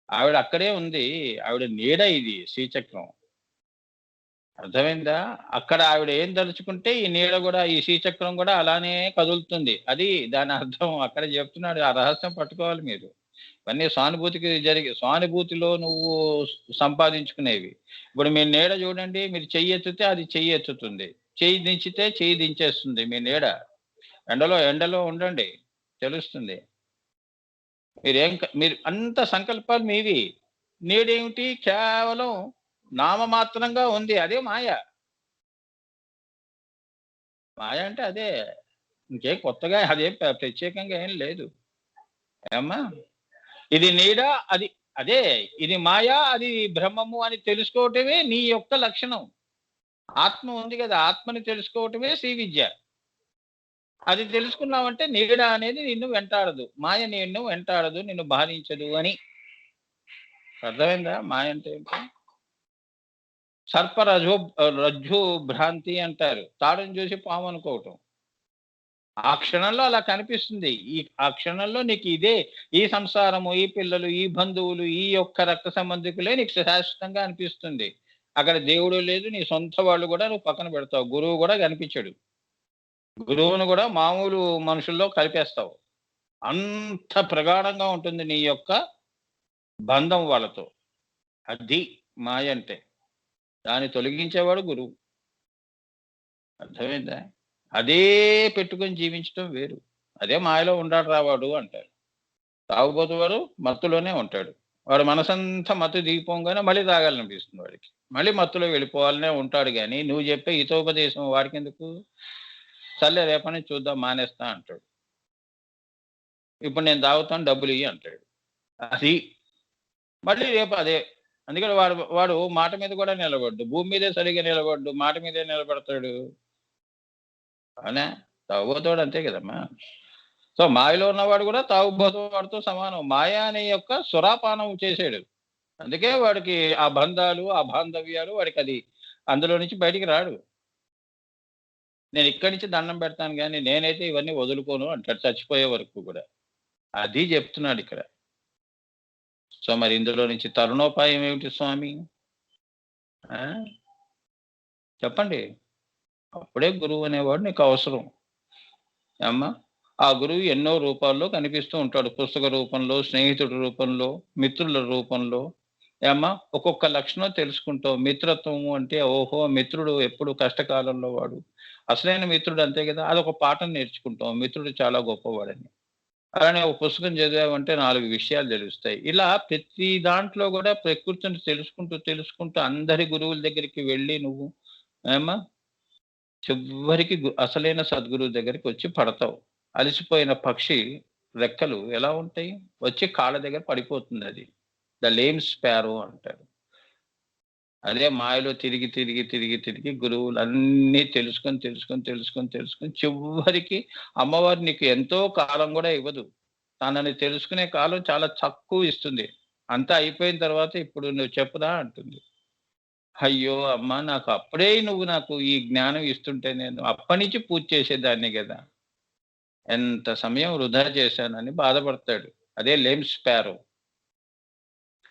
ఆవిడ అక్కడే ఉంది. ఆవిడ నీడ ఇది శ్రీచక్రం. అర్థమైందా? అక్కడ ఆవిడ ఏం తలుచుకుంటే ఈ నీడ కూడా, ఈ శ్రీచక్రం కూడా అలానే కదులుతుంది. అది దాని అర్థం. అక్కడ చెప్తున్నాడు. ఆ రహస్యం పట్టుకోవాలి మీరు. ఇవన్నీ సానుభూతికి సానుభూతిలో నువ్వు సంపాదించుకునేవి. ఇప్పుడు మీ నీడ చూడండి, మీరు చెయ్యి ఎత్తితే అది చెయ్యి ఎత్తుతుంది, చెయ్యి దించితే చెయ్యి దించేస్తుంది మీ నీడ. ఎండలో ఉండండి, తెలుస్తుంది. మీరు అంత సంకల్పాలు మీవి. నీడేమిటి? కేవలం నామమాత్రంగా ఉంది. అదే మాయ. మాయ అంటే అదే. ఇంకేం కొత్తగా అదేం ప్రత్యేకంగా ఏం లేదు. ఏమ్మా, ఇది నీడ, అది అదే. ఇది మాయ, అది బ్రహ్మము అని తెలుసుకోవటమే నీ యొక్క లక్షణం. ఆత్మ ఉంది కదా, ఆత్మని తెలుసుకోవటమే శ్రీ విద్య. అది తెలుసుకున్నావంటే నీడ అనేది నిన్ను వెంటాడదు, మాయ నిన్ను వెంటాడదు, నిన్ను బాధించదు అని. అర్థమైందా? మాయ అంటే ఏంటి? రజ్జు భ్రాంతి అంటారు. తాడుని చూసి పాము అనుకోవటం. ఆ క్షణంలో అలా కనిపిస్తుంది. ఆ క్షణంలో నీకు ఇదే, ఈ సంసారము, ఈ పిల్లలు, ఈ బంధువులు, ఈ యొక్క రక్త సంబంధికులే నీకు శాశ్వతంగా అనిపిస్తుంది. అక్కడ దేవుడు లేదు, నీ సొంత వాళ్ళు కూడా నువ్వు పక్కన పెడతావు. గురువు కూడా కనిపించడు. గురువును కూడా మామూలు మనుషుల్లో కలిపేస్తావు. అంత ప్రగాఢంగా ఉంటుంది నీ యొక్క బంధం వాళ్ళతో. అది మాయ అంటే. దాన్ని తొలగించేవాడు గురువు. అర్థమైందా? అదే పెట్టుకొని జీవించడం వేరు. అదే మాయలో ఉండాడు రావాడు అంటారు. తాగుబోతువాడు మత్తులోనే ఉంటాడు. వాడు మనసంతా మత్తు దిగిపోగానే మళ్ళీ తాగాలనిపిస్తుంది వాడికి. మళ్ళీ మత్తులో వెళ్ళిపోవాలనే ఉంటాడు. కానీ నువ్వు చెప్పే హితోపదేశం వాడికి ఎందుకు? సర్లే రేపటి నుంచి చూద్దాం, మానేస్తా అంటాడు. ఇప్పుడు నేను తాగుతాను, డబ్బులు ఇయ్యి అంటాడు. అది మళ్ళీ రేపు అదే. అందుకని వాడు వాడు మాట మీద కూడా నిలబడ్డు. భూమి మీదే సరిగ్గా నిలబడ్డు. మాట మీదే నిలబడతాడు. అవునా? తాగుబోతోడు అంతే కదమ్మా! సో, మాయలో ఉన్నవాడు కూడా తాగుబోతువాడితో సమానం. మాయ అనే యొక్క సురాపానం చేసాడు. అందుకే వాడికి ఆ బంధాలు, ఆ బాంధవ్యాలు వాడికది అందులో నుంచి బయటికి రాడు. నేను ఇక్కడి నుంచి దండం పెడతాను గానీ, నేనైతే ఇవన్నీ వదులుకోను అంటాడు చచ్చిపోయే వరకు గూడా. అది జెప్తున్నాడిక్కడ. సో, మరి ఇందులో నుంచి తరుణోపాయం ఏమిటి స్వామి? ఆ! చెప్పండి. అప్పుడే గురువు అనేవాడు నీకవసరం. ఏమ్మా! ఆ గురువు ఎన్నో రూపాల్లో కనిపిస్తూ ఉంటాడు. పుస్తక రూపంలో, స్నేహితుడి రూపంలో, మిత్రుల రూపంలో. ఏమ్మా! ఒక్కొక్క లక్షణం తెలుసుకుంటావు. మిత్రత్వము అంటే ఓహో! మిత్రుడు ఎప్పుడు కష్టకాలంలో వాడు. అసలైన మిత్రుడు అంతే గదా! అదొక పాఠం నేర్చుకుంటాం. మిత్రుడు చాలా గొప్పవాడని. అలానే ఒక పుస్తకం చదివామంటే 4 విషయాలు తెలుస్తాయి. ఇలా ప్రతి దాంట్లో గూడా ప్రకృతిని తెలుసుకుంటూ, తెలుసుకుంటూ అందరి గురువుల దగ్గరికి వెళ్లి నువ్వు ఏమ్మా! చివరికి అసలైన సద్గురువు దగ్గరికొచ్చి పడతావు. అలసిపోయిన పక్షి రెక్కలు ఎలా ఉంటాయి? వచ్చి కాళ్ళ దగ్గర పడిపోతుందది. ద లేమ్ స్పారో అంటారు. అదే మాయలో తిరిగి, తిరిగి, తిరిగి, తిరిగి గురువులన్నీ తెలుసుకొని, తెలుసుకొని, తెలుసుకొని, తెలుసుకొని చివరికి అమ్మవారు నీకు ఎంతో కాలం గూడా ఇవ్వదు. తనని తెలుసుకునే కాలం చాలా తక్కువ ఇస్తుంది. అంతా అయిపోయిన తర్వాత ఇప్పుడు నువ్వు చెప్పురా అంటుంది. అయ్యో! అమ్మా నాకు అప్పుడే నువ్వు నాకు ఈ జ్ఞానం ఇస్తుంటే నేను అప్పటినుంచి పూజ చేసేదాన్ని గదా! ఎంత సమయం వృధా చేశానని బాధపడతాడు. అదే లేమ్ స్పారో.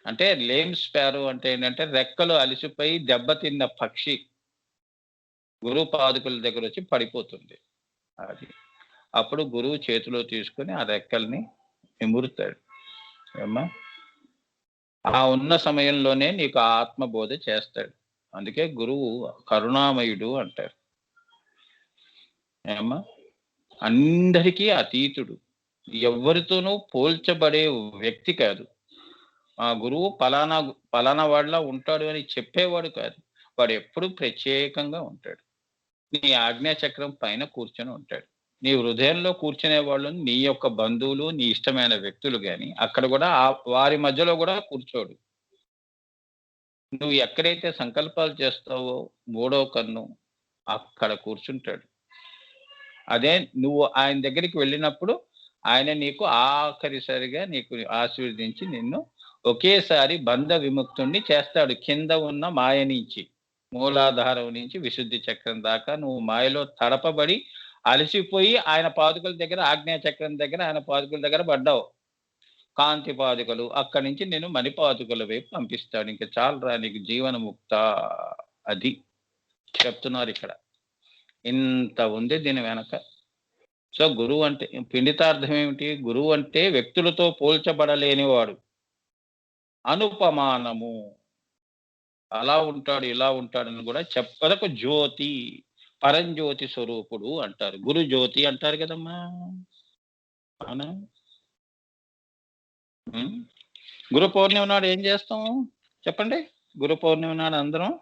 అంటే లేమ్ స్పారో అంటే ఏంటంటే రెక్కలు అలిసిపోయి దెబ్బతిన్న పక్షి గురువు పాదుకుల దగ్గరొచ్చి పడిపోతుంది. అది. అప్పుడు గురువు చేతిలో తీసుకొని ఆ రెక్కల్ని నిమురుతాడు. ఏమ్మా! ఆ ఉన్న సమయంలోనే నీకు ఆ ఆత్మబోధ చేస్తాడు. అందుకే గురువు కరుణామయుడు అంటారు. ఏమ్మా! అందరికీ అతీతుడు. ఎవ్వరితోనూ పోల్చబడే వ్యక్తి కాదు. ఆ గురువు పలానా వాడిలా ఉంటాడు అని చెప్పేవాడు కాదు. వాడెప్పుడూ ప్రత్యేకంగా ఉంటాడు. నీ ఆజ్ఞా చక్రం పైన కూర్చొని ఉంటాడు. నీ హృదయంలో కూర్చునే వాళ్ళు నీ యొక్క బంధువులు, నీ ఇష్టమైన వ్యక్తులు గాని, అక్కడ గూడా వారి మధ్యలో గూడా కూర్చోడు. నువ్వు ఎక్కడైతే సంకల్పాలు చేస్తావో మూడో కన్ను అక్కడ కూర్చుంటాడు. అదే నువ్వు ఆయన దగ్గరికి వెళ్ళినప్పుడు ఆయన నీకు ఆఖరిసరిగా నీకు ఆశీర్వదించి నిన్ను ఒకేసారి బంధ విముక్తుడిని చేస్తాడు. కింద ఉన్న మాయ నుంచి. మూలాధారం నుంచి విశుద్ధి చక్రం దాకా నువ్వు మాయలో తడపబడి అలసిపోయి ఆయన పాదుకల దగ్గర ఆజ్ఞా చక్రం దగ్గర ఆయన పాదుకల దగ్గర పడ్డావు. కాంతి పాదుకలు అక్కడి నుంచి నేను మణిపాదుకల వైపు పంపిస్తాడు. ఇంక చాలురా నీకు జీవనముక్త అది చెప్తున్నారిక్కడ. ఇంత ఉంది దీని వెనక. సో, గురువు అంటే పిండితార్థం ఏమిటి? గురువు అంటే వ్యక్తులతో పోల్చబడలేనివాడు. అనుపమానము. అలా ఉంటాడు, ఇలా ఉంటాడని గూడా చెప్పదకు జ్యోతి. పరంజ్యోతి స్వరూపుడు అంటారు. గురు జ్యోతి అంటారు గదమ్మా! అవునా? హ్మ్. గురు పౌర్ణిమ నాడు ఏం చేస్తాం? చెప్పండి? గురు పౌర్ణిమ నాడు అందరం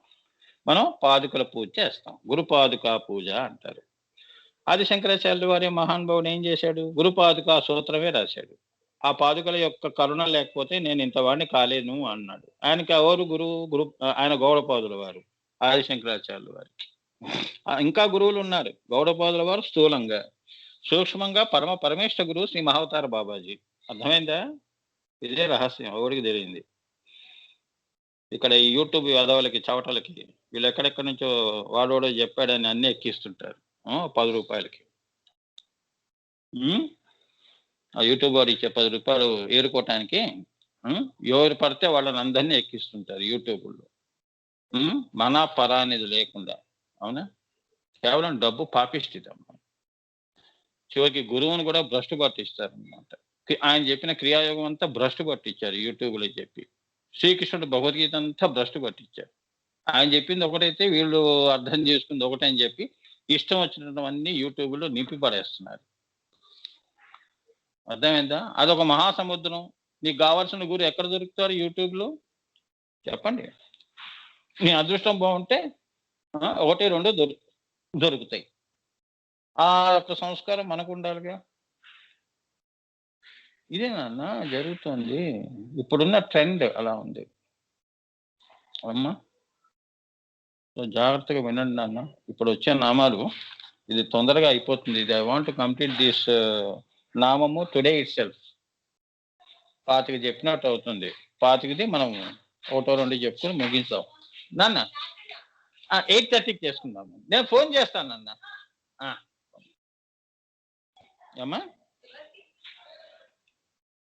మనం పాదుకల పూజ చేస్తాం. గురు పాదుకా పూజ అంటారు. ఆది శంకరాచార్యులు వారి మహానుభావుడు ఏం చేశాడు? గురు పాదుకా సూత్రమే రాశాడు. ఆ పాదుకల యొక్క కరుణ లేకపోతే నేను ఇంత వాడిని కాలేను అన్నాడు. ఆయనకి ఎవరు గురువు? ఆయన గౌడపాదుల వారు. ఆది శంకరాచార్యులు వారు. ఇంకా గురువులున్నారు. గౌడపాదుల వారు స్థూలంగా, సూక్ష్మంగా పరమేష్ఠ గురువు శ్రీ మహావతార బాబాజీ. అర్థమైందా? ఇదే రహస్యం ఎవడికి తెలియంది. ఇక్కడ ఈ యూట్యూబ్ వెధవలకి, చవటలకి వీళ్ళు ఎక్కడెక్కడి నుంచో వాడెవడో చెప్పాడని అన్నీ ఎక్కిస్తుంటారు. ₹10కి. హ్మ్. ఆ యూట్యూబ్ వాడు ఇచ్చే ₹10 ఏరుకోవటానికి ఎవరు పడితే వాళ్ళని అందరిని ఎక్కిస్తుంటారు యూట్యూబుల్లో. మన, పర అనేది లేకుండా. అవునా? కేవలం డబ్బు పాపిష్టిదమ్మా. చివరికి గురువుని కూడా భ్రష్టు పట్టిస్తారనమాట. ఆయన చెప్పిన క్రియాయోగం అంతా భ్రష్టు పట్టించారు యూట్యూబ్‌లో చెప్పి. శ్రీకృష్ణుడు భగవద్గీత అంతా భ్రష్టు పట్టించారు. ఆయన చెప్పింది ఒకటైతే వీళ్ళు అర్థం చేసుకుంది ఒకటని చెప్పి ఇష్టం వచ్చినటువన్నీ యూట్యూబ్‌లో నింపి పడేస్తున్నారు. అర్థమైందా? అదొక మహాసముద్రం. నీకు గావాల్సిన గురు ఎక్కడ దొరుకుతారు యూట్యూబ్‌లో? చెప్పండి. నీ అదృష్టం బావుంటే 1, 2 దొరుకుతాయి. ఆ యొక్క సంస్కారం మనకుండాలిగా. ఇదే నాన్న జరుగుతోంది. ఇప్పుడున్న ట్రెండ్ అలా ఉంది. అమ్మా. సో జాగ్రత్తగా వినండి నాన్న. ఇప్పుడు వచ్చే నామాలు ఇది తొందరగా అయిపోతుంది. ఇది I want to complete this నామము టుడే ఇట్ సెల్ఫ్. 25 చెప్పినట్టు అవుతుంది. 25ది మనం 1-2 చెప్పుకుని ముగిస్తాం నాన్న. 8:30కి చేసుకుందాము. నేను ఫోన్ చేస్తాను నాన్న. అమ్మా.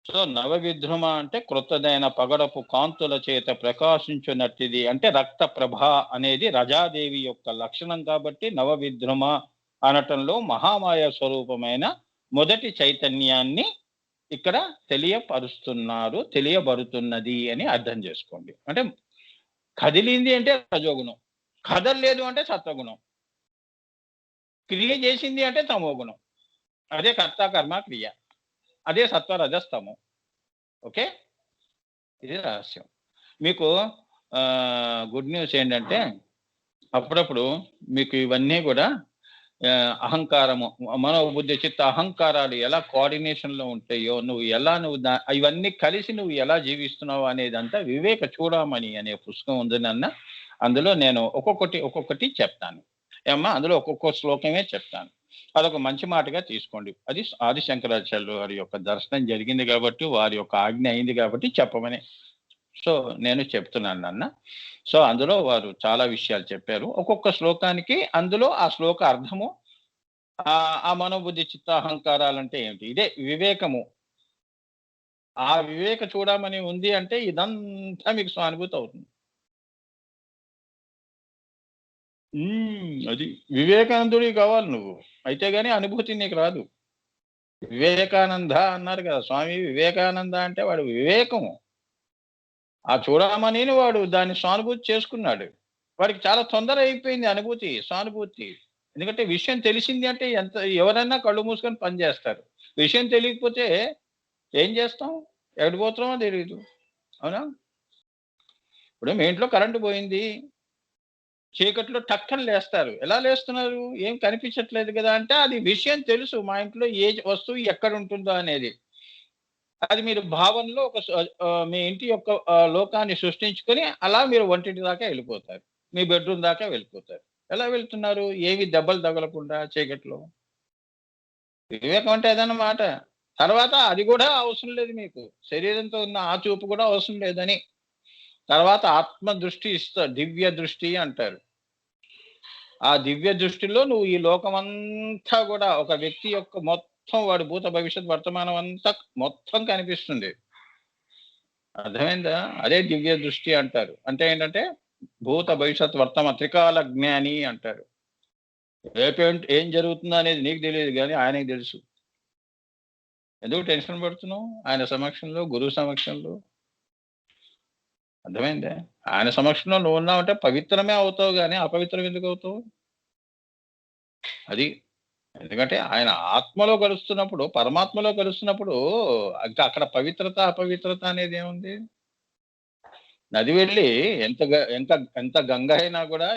సో నవవిధ్రుమ అంటే క్రొత్తదైన పగడపు కాంతుల చేత ప్రకాశించున్నట్టిది. అంటే రక్త ప్రభ అనేది రజాదేవి యొక్క లక్షణం కాబట్టి నవవిధ్రుమ అనటంలో మహామాయ స్వరూపమైన మొదటి చైతన్యాన్ని ఇక్కడ తెలియపరుస్తున్నారు, తెలియబడుతున్నది అని అర్థం చేసుకోండి. అంటే కదిలింది అంటే రజోగుణం, కదలలేదు అంటే సత్వగుణం, క్రియ చేసింది అంటే తమోగుణం. అదే కర్త కర్మ క్రియ, అదే సత్వ రజస్తమం. ఓకే, ఇది రహస్యం. మీకు గుడ్ న్యూస్ ఏంటంటే అప్పుడప్పుడు మీకు ఇవన్నీ కూడా అహంకారము, మనోబుద్ధి చిత్త అహంకారాలు ఎలా కోఆర్డినేషన్లో ఉంటాయో, నువ్వు ఎలా ఇవన్నీ కలిసి నువ్వు ఎలా జీవిస్తున్నావు అనేదంతా వివేక చూడమని అనే పుస్తకం ఉంది నాన్న. అందులో నేను ఒక్కొక్కటి చెప్తాను ఏమ్మా. అందులో ఒక్కొక్క శ్లోకమే చెప్తాను. అదొక మంచి మాటగా తీసుకోండి. అది ఆదిశంకరాచార్యులు వారి యొక్క దర్శనం జరిగింది కాబట్టి, వారి యొక్క ఆజ్ఞ అయింది కాబట్టి చెప్పమని సో నేను చెప్తున్నాను నాన్న. సో అందులో వారు చాలా విషయాలు చెప్పారు. ఒక్కొక్క శ్లోకానికి అందులో ఆ శ్లోక అర్థము, ఆ మనోబుద్ధి చిత్త అహంకారాలంటే ఏమిటి, ఇదే వివేకము. ఆ వివేక చూడమని ఉంది అంటే ఇదంతా మీకు స్వానుభూతి అవుతుంది. అది వివేకానందుడి కావాలి నువ్వు, అయితే గాని అనుభూతి నీకు రాదు. వివేకానంద అన్నారు కదా స్వామి. వివేకానంద అంటే వాడు వివేకము. ఆ చూడమని వాడు దాన్ని సానుభూతి చేసుకున్నాడు. వాడికి చాలా తొందర అయిపోయింది అనుభూతి, సానుభూతి. ఎందుకంటే విషయం తెలిసింది అంటే ఎవరైనా కళ్ళు మూసుకొని పని చేస్తారు. విషయం తెలియకపోతే ఏం చేస్తాం, ఎక్కడికి పోతున్నామో తెలియదు. అవునా? ఇప్పుడు మీ ఇంట్లో కరెంటు పోయింది, చీకట్లో టక్కన లేస్తారు. ఎలా లేస్తున్నారు? ఏం కనిపించట్లేదు కదా అంటే అది విషయం తెలుసు, మా ఇంట్లో ఏ వస్తువు ఎక్కడ ఉంటుందో అనేది. అది మీరు భావనలో మీ ఇంటి యొక్క లోకాన్ని సృష్టించుకొని అలా మీరు వంటింటి దాకా వెళ్ళిపోతారు, మీ బెడ్రూమ్ దాకా వెళ్ళిపోతారు. ఎలా వెళ్తున్నారు? ఏవి దెబ్బలు తగలకుండా చీకట్లో. వివేకం అంటే అదన్నమాట. తర్వాత అది కూడా అవసరం లేదు మీకు, శరీరంతో ఉన్న ఆ చూపు కూడా అవసరం లేదని. తర్వాత ఆత్మ దృష్టి ఇస్తారు, దివ్య దృష్టి అంటారు. ఆ దివ్య దృష్టిలో నువ్వు ఈ లోకమంతా కూడా ఒక వ్యక్తి యొక్క మొత్తం వాడి భూత భవిష్యత్ వర్తమానం అంతా మొత్తం కనిపిస్తుంది. అర్థమైందా? అదే దివ్య దృష్టి అంటారు. అంటే ఏంటంటే భూత భవిష్యత్ వర్తమాన త్రికాల జ్ఞాని అంటారు. ఏం జరుగుతుందో అనేది నీకు తెలియదు కానీ ఆయనకి తెలుసు. ఎందుకు టెన్షన్ పడుతున్నావు? ఆయన సమక్షంలో, గురువు సమక్షంలో. అర్థమైందా? ఆయన సమక్షంలో నువ్వు ఉన్నావంటే పవిత్రమే అవుతావు కానీ అపవిత్రం ఎందుకు అవుతావు? అది. ఎందుకంటే ఆయన ఆత్మలో కలుస్తున్నప్పుడు, పరమాత్మలో కలుస్తున్నప్పుడు ఇంకా అక్కడ పవిత్రత అపవిత్రత అనేది ఏముంది? నది వెళ్ళి ఎంత గంగ అయినా కూడా,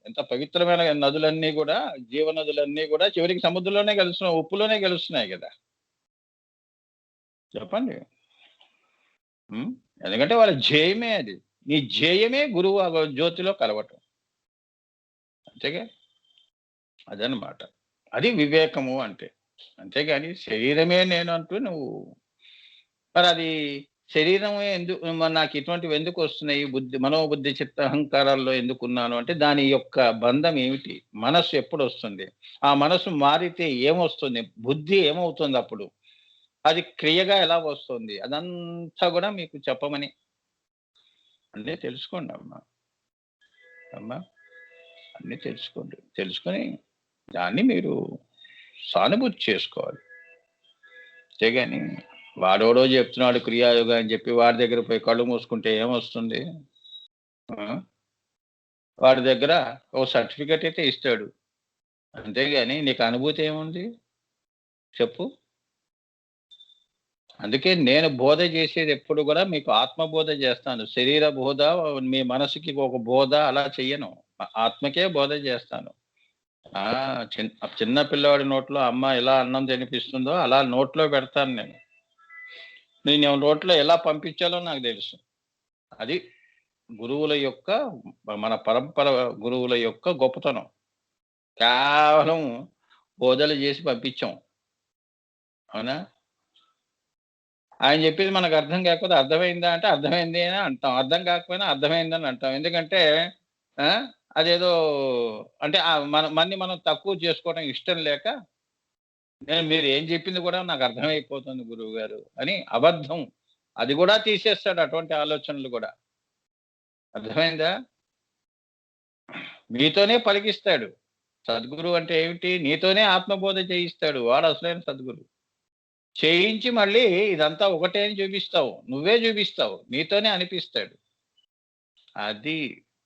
ఎంత పవిత్రమైన నదులన్నీ కూడా, జీవనదులన్నీ కూడా చివరికి సముద్రంలోనే కలుస్తున్నాయి, ఉప్పులోనే కలుస్తున్నాయి కదా. చెప్పండి. ఎందుకంటే వాళ్ళ ధ్యేయమే అది. నీ ధ్యేయమే గురువు జ్యోతిలో కలవటం. అంతేగా, అదనమాట. అది వివేకము అంటే. అంతేగాని శరీరమే నేను అంటూ నువ్వు మరి అది శరీరమే ఎందుకు, మరి నాకు ఇటువంటివి ఎందుకు వస్తున్నాయి, మనోబుద్ధి చిత్త అహంకారాల్లో ఎందుకున్నాను అంటే దాని యొక్క బంధం ఏమిటి? మనస్సు ఎప్పుడు వస్తుంది? ఆ మనస్సు మారితే ఏమొస్తుంది? బుద్ధి ఏమవుతుంది? అప్పుడు అది క్రియగా ఎలా వస్తుంది? అదంతా కూడా మీకు చెప్పమని. అన్నీ తెలుసుకోండి అమ్మా, అన్నీ తెలుసుకోండి. తెలుసుకొని దాన్ని మీరు సానుభూతి చేసుకోవాలి. అంతేగాని వాడెవడో చెప్తున్నాడు క్రియాయోగం అని చెప్పి వాడి దగ్గర పోయి కళ్ళు మూసుకుంటే ఏమొస్తుంది? వాడి దగ్గర ఓ సర్టిఫికెట్ అయితే ఇస్తాడు, అంతేగాని నీకు అనుభూతి ఏముంది చెప్పు? అందుకే నేను బోధ చేసేది ఎప్పుడు కూడా మీకు ఆత్మబోధ చేస్తాను. శరీర బోధ, మీ మనసుకి ఒక బోధ అలా చెయ్యను. ఆత్మకే బోధ చేస్తాను. చిన్న పిల్లవాడి నోట్లో అమ్మ ఎలా అన్నం తినిపిస్తుందో అలా నోట్లో పెడతాను నేను నోట్లో ఎలా పంపించాలో నాకు తెలుసు. అది గురువుల యొక్క మన పరంపర గురువుల యొక్క గొప్పతనం. కేవలం బోధలు చేసి పంపించాం. అవునా? ఆయన చెప్పేది మనకు అర్థం కాకపోతే అర్థమైందా అంటే అర్థమైంది అని అంటాం. అర్థం కాకపోయినా అర్థమైందని అంటాం. ఎందుకంటే ఆ! అదేదో అంటే మనని మనం తక్కువ చేసుకోవడం ఇష్టం లేక మీరు ఏం చెప్పింది కూడా నాకు అర్థమైపోతుంది గురువుగారు అని అబద్ధం. అది కూడా తీసేస్తాడు అటువంటి ఆలోచనలు కూడా. అర్థమైందా? మీతోనే పలికిస్తాడు. సద్గురు అంటే ఏమిటి? నీతోనే ఆత్మబోధ చేయిస్తాడు. వాడు అసలైన సద్గురు. చేయించి మళ్ళీ ఇదంతా ఒకటే అని చూపిస్తావు. నువ్వే చూపిస్తావు. నీతోనే అనిపిస్తాడు. అది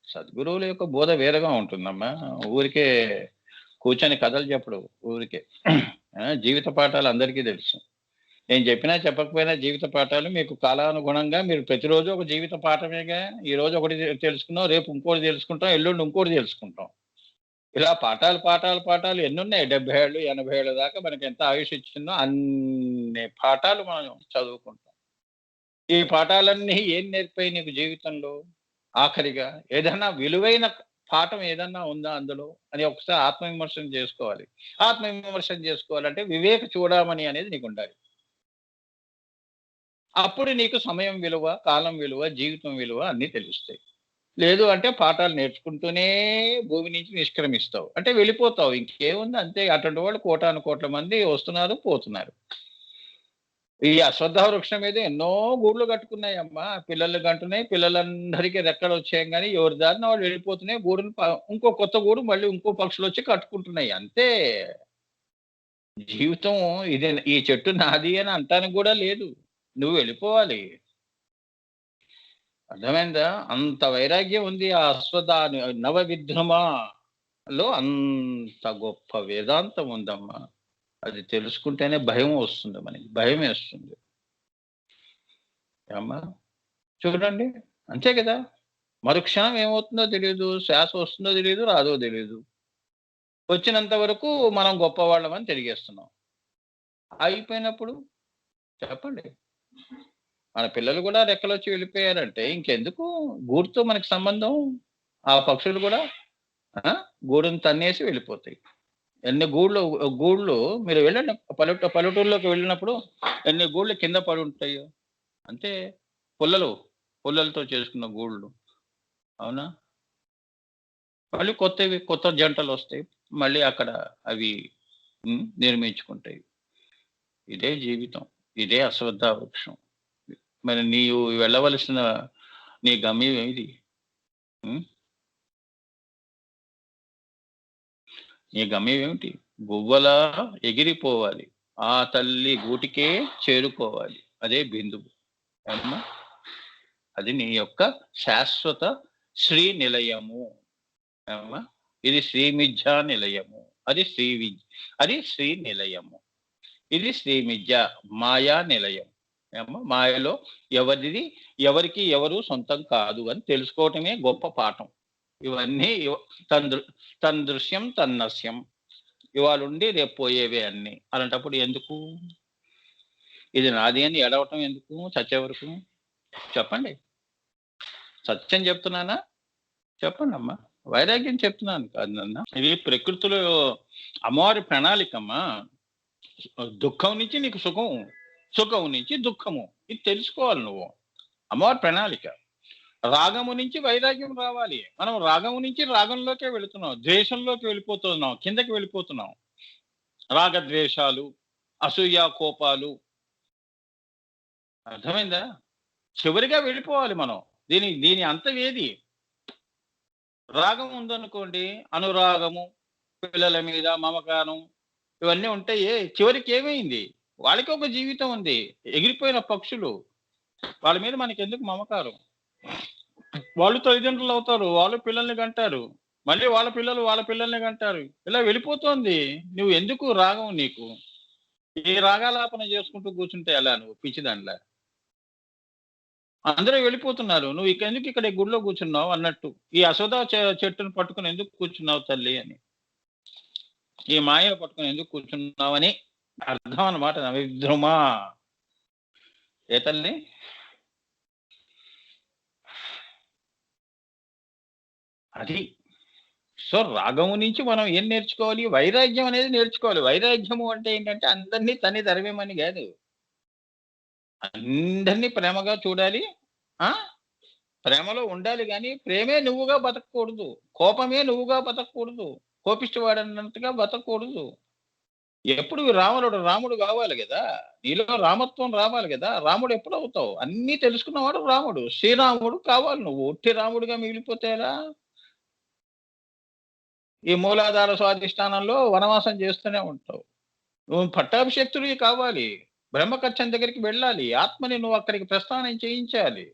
సద్గురువుల యొక్క బోధ వేరేగా ఉంటుందమ్మా. ఊరికే కూర్చొని కథలు చెప్పడు ఊరికే. జీవిత పాఠాలు అందరికీ తెలుసు. నేను చెప్పినా చెప్పకపోయినా జీవిత పాఠాలు మీకు కాలానుగుణంగా మీరు ప్రతిరోజు ఒక జీవిత పాఠమేగా. ఈరోజు ఒకటి తెలుసుకున్నాం, రేపు ఇంకోటి తెలుసుకుంటాం, ఎల్లుండి ఇంకోటి తెలుసుకుంటాం. ఇలా పాఠాలు, పాఠాలు, పాఠాలు ఎన్నున్నాయి 70 ఏళ్ళు, 80 ఏళ్ళ దాకా మనకి ఎంత ఆయుష్ ఇచ్చిందో అన్ని పాఠాలు మనం చదువుకుంటాం. ఈ పాఠాలన్నీ ఏం నేర్పాయి నీకు జీవితంలో? ఆఖరిగా ఏదన్నా విలువైన పాఠం ఏదన్నా ఉందా అందులో అని ఒకసారి ఆత్మవిమర్శన చేసుకోవాలి. ఆత్మవిమర్శన చేసుకోవాలంటే వివేక చూడమని అనేది నీకు ఉండాలి. అప్పుడు నీకు సమయం విలువ, కాలం విలువ, జీవితం విలువ అన్నీ తెలుస్తాయి. లేదు అంటే పాఠాలు నేర్చుకుంటూనే భూమి నుంచి నిష్క్రమిస్తావు. అంటే వెళ్ళిపోతావు. ఇంకేముంది అంతే. అటువంటి వాళ్ళు కోటాను కోట్ల మంది వస్తున్నారు, పోతున్నారు. ఈ అశ్వత్థ వృక్షం మీద ఎన్నో గూడ్లు కట్టుకున్నాయమ్మా. పిల్లలు కంటున్నాయి. పిల్లలందరికీ రెక్కలు వచ్చాయి గానీ ఎవరి దారిన వాళ్ళు వెళ్ళిపోతున్నాయి. గూడును ఇంకో కొత్త గూడు మళ్ళీ ఇంకో పక్షులొచ్చి కట్టుకుంటున్నాయి. అంతే. జీవితం ఇది. ఈ చెట్టు నాది అని అంటానికి కూడా లేదు. నువ్వు వెళ్ళిపోవాలి. అర్థమైందా? అంత వైరాగ్యం ఉంది ఆ నవ విద్రుమలో అంత గొప్ప వేదాంతం ఉందమ్మా. అది తెలుసుకుంటేనే భయం వస్తుంది మనకి. భయమేస్తుంది. అమ్మా చూడండి. అంతే కదా! మరుక్షణం ఏమవుతుందో తెలీదు. శ్వాస వస్తుందో తెలీదు, రాదో తెలీదు. వచ్చినంత వరకు మనం గొప్పవాళ్ళమని తిరిగేస్తున్నాం. అయిపోయినప్పుడు చెప్పండి. మన పిల్లలు కూడా రెక్కలొచ్చి వెళ్ళిపోయారంటే ఇంకెందుకు గూడుతో మనకి సంబంధం? ఆ పక్షులు కూడా గూడును తన్నేసి వెళ్ళిపోతాయి. ఎన్ని గూళ్ళు మీరు వెళ్ళండి. పల్లెటూరులోకి వెళ్ళినప్పుడు ఎన్ని గూళ్ళు కింద పడి ఉంటాయో. అంతే. పుల్లలతో చేసుకున్న గూళ్ళు. అవునా? మళ్ళీ కొత్త జంటలొస్తాయి. మళ్ళీ అక్కడ అవి నిర్మించుకుంటాయి. ఇదే జీవితం. ఇదే అశ్వత్థ వృక్షం. మరి నీవు వెళ్ళవలసిన నీ గమ్యం ఏది? నీ గమ్యం ఏమిటి? గువ్వలా ఎగిరిపోవాలి. ఆ తల్లి గూటికే చేరుకోవాలి. అదే బిందువు. ఏమ్మా? అది నీ యొక్క శాశ్వత శ్రీ నిలయము. ఏమ్మా? ఇది శ్రీమిథ్యా నిలయము. అది శ్రీ నిలయము. ఇది శ్రీమిథ్య మాయా నిలయం. ఏమ్మా? మాయలో ఎవరికి ఎవరు సొంతం కాదు అని తెలుసుకోవటమే గొప్ప పాఠం. ఇవన్నీ దృశ్యం తన్నస్యం. ఇవాళ ఉండి రేపు పోయేవే అన్ని. అలాంటప్పుడు ఎందుకు ఇది నాది అని ఎడవటం ఎందుకు? చచ్చే వరకు చెప్పండి. సత్యం చెప్తున్నానా? చెప్పండి అమ్మా. వైరాగ్యం చెప్తున్నాను కాదు నాన్న. ఇది ప్రకృతిలో అమ్మవారి ప్రణాళికమ్మా. దుఃఖం నుంచి నీకు సుఖం, సుఖం నుంచి దుఃఖము. ఇది తెలుసుకోవాలి నువ్వు. అమ్మవారి ప్రణాళిక. రాగము నుంచి వైరాగ్యం రావాలి. మనం రాగము నుంచి రాగంలోకే వెళుతున్నాం. ద్వేషంలోకి వెళ్ళిపోతున్నాం. కిందకి వెళ్ళిపోతున్నాం. రాగద్వేషాలు, అసూయ, కోపాలు. అర్థమైందా? చివరిగా వెళ్ళిపోవాలి మనం. దీని అంతం ఏది? రాగం ఉందనుకోండి, అనురాగము, పిల్లల మీద మమకారం, ఇవన్నీ ఉంటాయి. చివరికి ఏమైంది? వాళ్ళకి ఒక జీవితం ఉంది. ఎగిరిపోయిన పక్షులు. వాళ్ళ మీద మనకి ఎందుకు మమకారం? వాళ్ళు తల్లిదండ్రులు అవుతారు. వాళ్ళు పిల్లల్ని కంటారు. మళ్ళీ వాళ్ళ పిల్లల్ని కంటారు. ఇలా వెళ్ళిపోతోంది. నువ్వు ఎందుకు రాగం నీకు? ఈ రాగాలాపన చేసుకుంటూ కూర్చుంటే ఎలా నువ్వు పిచ్చిదానిలా? అందరూ వెళ్ళిపోతున్నారు. నువ్వు ఎందుకు ఇక్కడ గుడిలో కూర్చున్నావు అన్నట్టు. ఈ అశ్వత్థ చెట్టును పట్టుకుని ఎందుకు కూర్చున్నావు తల్లి అని. ఈ మాయను పట్టుకుని ఎందుకు కూర్చున్నావని అర్థం అన్నమాట. నవిద్రుమా. ఏ తల్లి? అది. సో రాగము నుంచి మనం ఏం నేర్చుకోవాలి? వైరాగ్యం అనేది నేర్చుకోవాలి. వైరాగ్యము అంటే ఏంటంటే అందరినీ తన్ని తరిమేమని కాదు. అందరినీ ప్రేమగా చూడాలి. ఆ! ప్రేమలో ఉండాలి గానీ, ప్రేమే నువ్వుగా బతకకూడదు. కోపమే నువ్వుగా బతకకూడదు. కోపిష్టివాడన్నట్టుగా బతకకూడదు. ఎప్పుడు రాముడు గావాలి గదా! నీలో రామత్వం రావాలి గదా! రాముడు ఎప్పుడవుతావు? అన్నీ తెలుసుకున్నవాడు రాముడు. శ్రీరాముడు కావాలి నువ్వు. ఒట్టి రాముడిగా మిగిలిపోతే ఎలా? ఈ మూలాధార స్వాధిష్టానంలో వనవాసం చేస్తూనే ఉంటావు. నువ్వు పట్టాభిషిక్తుడివి కావాలి. బ్రహ్మకచ్చం దగ్గరికి వెళ్ళాలి. ఆత్మని నువ్వు అక్కడికి ప్రస్థానం చేయించాలి.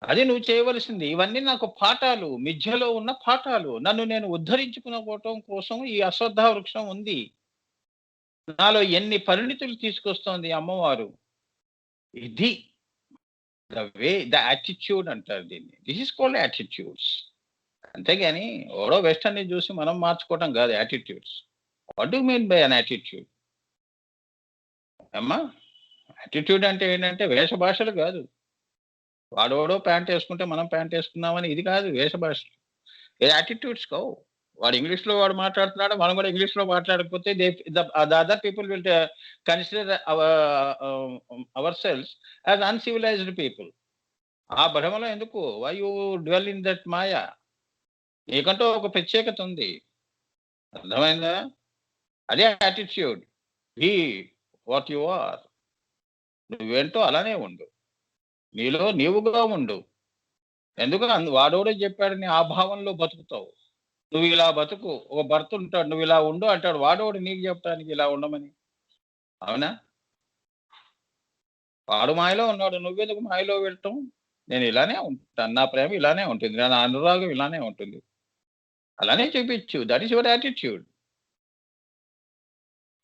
అది నువ్వు చేయవలసింది. ఇవన్నీ నాకు పాఠాలు. మిథ్యలో ఉన్న పాఠాలు. నన్ను నేను ఉద్ధరించుకునపోవటం కోసం ఈ అశ్వత్థ వృక్షం ఉంది. నాలో ఎన్ని పరిణితులు తీసుకొస్తోంది అమ్మవారు. ఇది ద యాటిట్యూడ్ అంటారు దీన్ని. This is called attitudes. అంతేగాని ఎవడో వెస్టర్న్‌ని చూసి మనం మార్చుకోవటం కాదు attitudes. What do you mean by an attitude? అమ్మా! యాటిట్యూడ్ అంటే ఏంటంటే వేష భాషలు కాదు. వాడెవడో ప్యాంట్ ఏసుకుంటే మనం ప్యాంట్ ఏసుకుందామని ఇది కాదు వేష భాషలు. ఏ యాటిట్యూడ్స్ కావు. వాడు ఇంగ్లీష్‌లో వాడు మాట్లాడుతున్నాడు. మనం కూడా ఇంగ్లీష్‌లో మాట్లాడకపోతే the other people will consider ourselves as uncivilised people. ఆ భ్రమలో ఎందుకు? Why you dwell in that మాయ? నీకంటూ ఒక ప్రత్యేకత ఉంది. అర్థమైందా? అదే attitude. Be what you are. నువ్వేంటో అలానే ఉండు. నీలో నీవుగా ఉండు. ఎందుకు వాడెవడో చెప్పాడని ఆ భావంలో బతుకుతావు. నువ్వు ఇలా బతుకు. ఒక భర్త ఉంటాడు. నువ్వు ఇలా ఉండు అంటాడు. వాడెవడు నీకు చెప్పడానికి ఇలా ఉండమని? అవునా? వాడు మాయలో ఉన్నాడు. నువ్వెందుకు మాయలో వెళ్ళటం? నేను ఇలానే ఉంటాను. నా ప్రేమ ఇలానే ఉంటుంది. నా అనురాగం ఇలానే ఉంటుంది. అలానే చూపించు. That is your attitude.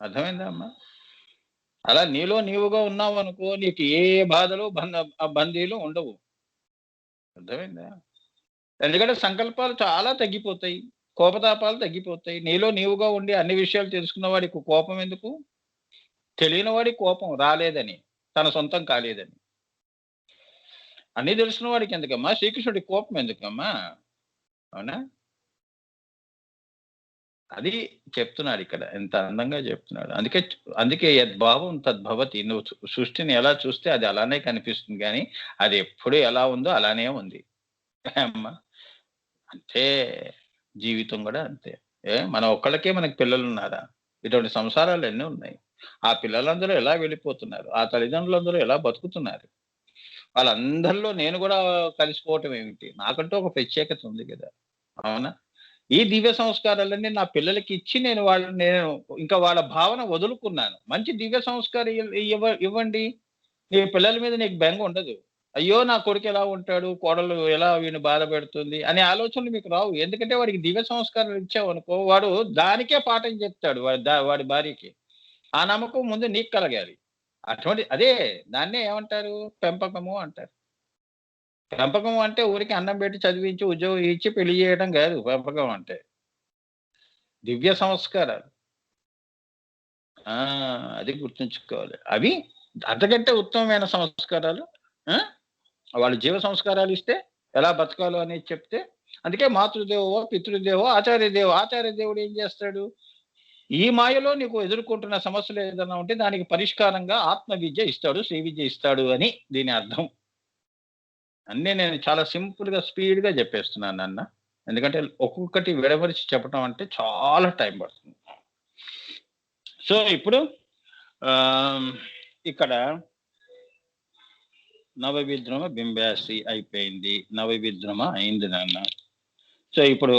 అర్థమైందా అమ్మా? అలా నీలో నీవుగా ఉన్నావనుకో నీకు ఏ బాధలు బందీలు ఉండవు. అర్థమైందా? ఎందుకంటే సంకల్పాలు చాలా తగ్గిపోతాయి. కోపతాపాలు తగ్గిపోతాయి. నీలో నీవుగా ఉండి అన్ని విషయాలు తెలుసుకున్న వాడికి కోపం ఎందుకు? తెలియని వాడికి కోపం రాలేదని. తన సొంతం కాలేదని. అన్నీ తెలిసిన వాడికి ఎందుకమ్మా? శ్రీకృష్ణుడికి కోపం ఎందుకమ్మా? అవునా? అది చెప్తున్నాడిక్కడ. ఎంత అందంగా చెప్తున్నాడు. అందుకే యద్భావం తద్భవతి. నువ్వు సృష్టిని ఎలా చూస్తే అది అలానే కనిపిస్తుంది గానీ, అది ఎప్పుడు ఎలా ఉందో అలానే ఉంది. అమ్మా! అంతే. జీవితం గూడా అంతే. మనం ఒక్కళ్ళకే మనకు పిల్లలున్నారా? ఇటువంటి సంసారాలు ఎన్ని ఉన్నాయి. ఆ పిల్లలందరూ ఎలా వెళ్ళిపోతున్నారు. ఆ తల్లిదండ్రులందరూ ఎలా బతుకుతున్నారు. వాళ్ళందరిలో నేను గూడా కలిసిపోవటం ఏమిటి? నాకంటూ ఒక ప్రత్యేకత ఉంది గదా! అవునా? ఈ దివ్య సంస్కారాలన్నీ నా పిల్లలకి ఇచ్చి నేను ఇంకా వాళ్ళ భావన వదులుకున్నాను. మంచి దివ్య సంస్కారం ఇవ్వండి. నీ పిల్లల మీద నీకు బెంగ ఉండదు. అయ్యో! నా కొడుకు ఎలా ఉంటాడు? కోడలు ఎలా వీడిని బాధపెడుతుంది అనే ఆలోచనలు మీకు రావు. ఎందుకంటే వాడికి దివ్య సంస్కారాలు ఇచ్చావనుకో వాడు దానికే పాఠం చెప్తాడు వాడి భార్యకి. ఆ నమ్మకం ముందు నీకు కలగాలి. అదే దాన్నే ఏమంటారు? పెంపకము అంటారు. పెంపకం అంటే ఊరికే అన్నం పెట్టి చదివించి, ఉద్యోగం ఇచ్చి పెళ్లి చేయడం గాదు పెంపకం అంటే. దివ్య సంస్కారాలు. ఆ! అది గుర్తుంచుకోవాలి. అవి అంతకంటే ఉత్తమమైన సంస్కారాలు ఆ! వాళ్ళు జీవ సంస్కారాలిస్తే ఎలా బతకాలో అనేది చెప్తే అందుకే మాతృదేవో, పితృదేవో, ఆచార్య ఆచార్య దేవుడు ఏం చేస్తాడు? ఈ మాయలో నీకు ఎదుర్కొంటున్న సమస్యలు ఏదైనా ఉంటే దానికి పరిష్కారంగా ఆత్మ విద్య ఇస్తాడు, శ్రీ విద్య ఇస్తాడు అని దీని అర్థం. అన్నీ నేను చాలా సింపుల్‌గా, స్పీడ్‌గా జెప్పేస్తున్నాను నాన్న. ఎందుకంటే ఒక్కొక్కటి విడమరిచి చెప్పటం అంటే చాలా టైం పడుతుంది. సో, ఇప్పుడు ఆహ్, ఇక్కడ నవవిద్రమ బింబాసి అయిపోయింది. నవవిద్రమ అయింది నాన్న. సో, ఇప్పుడు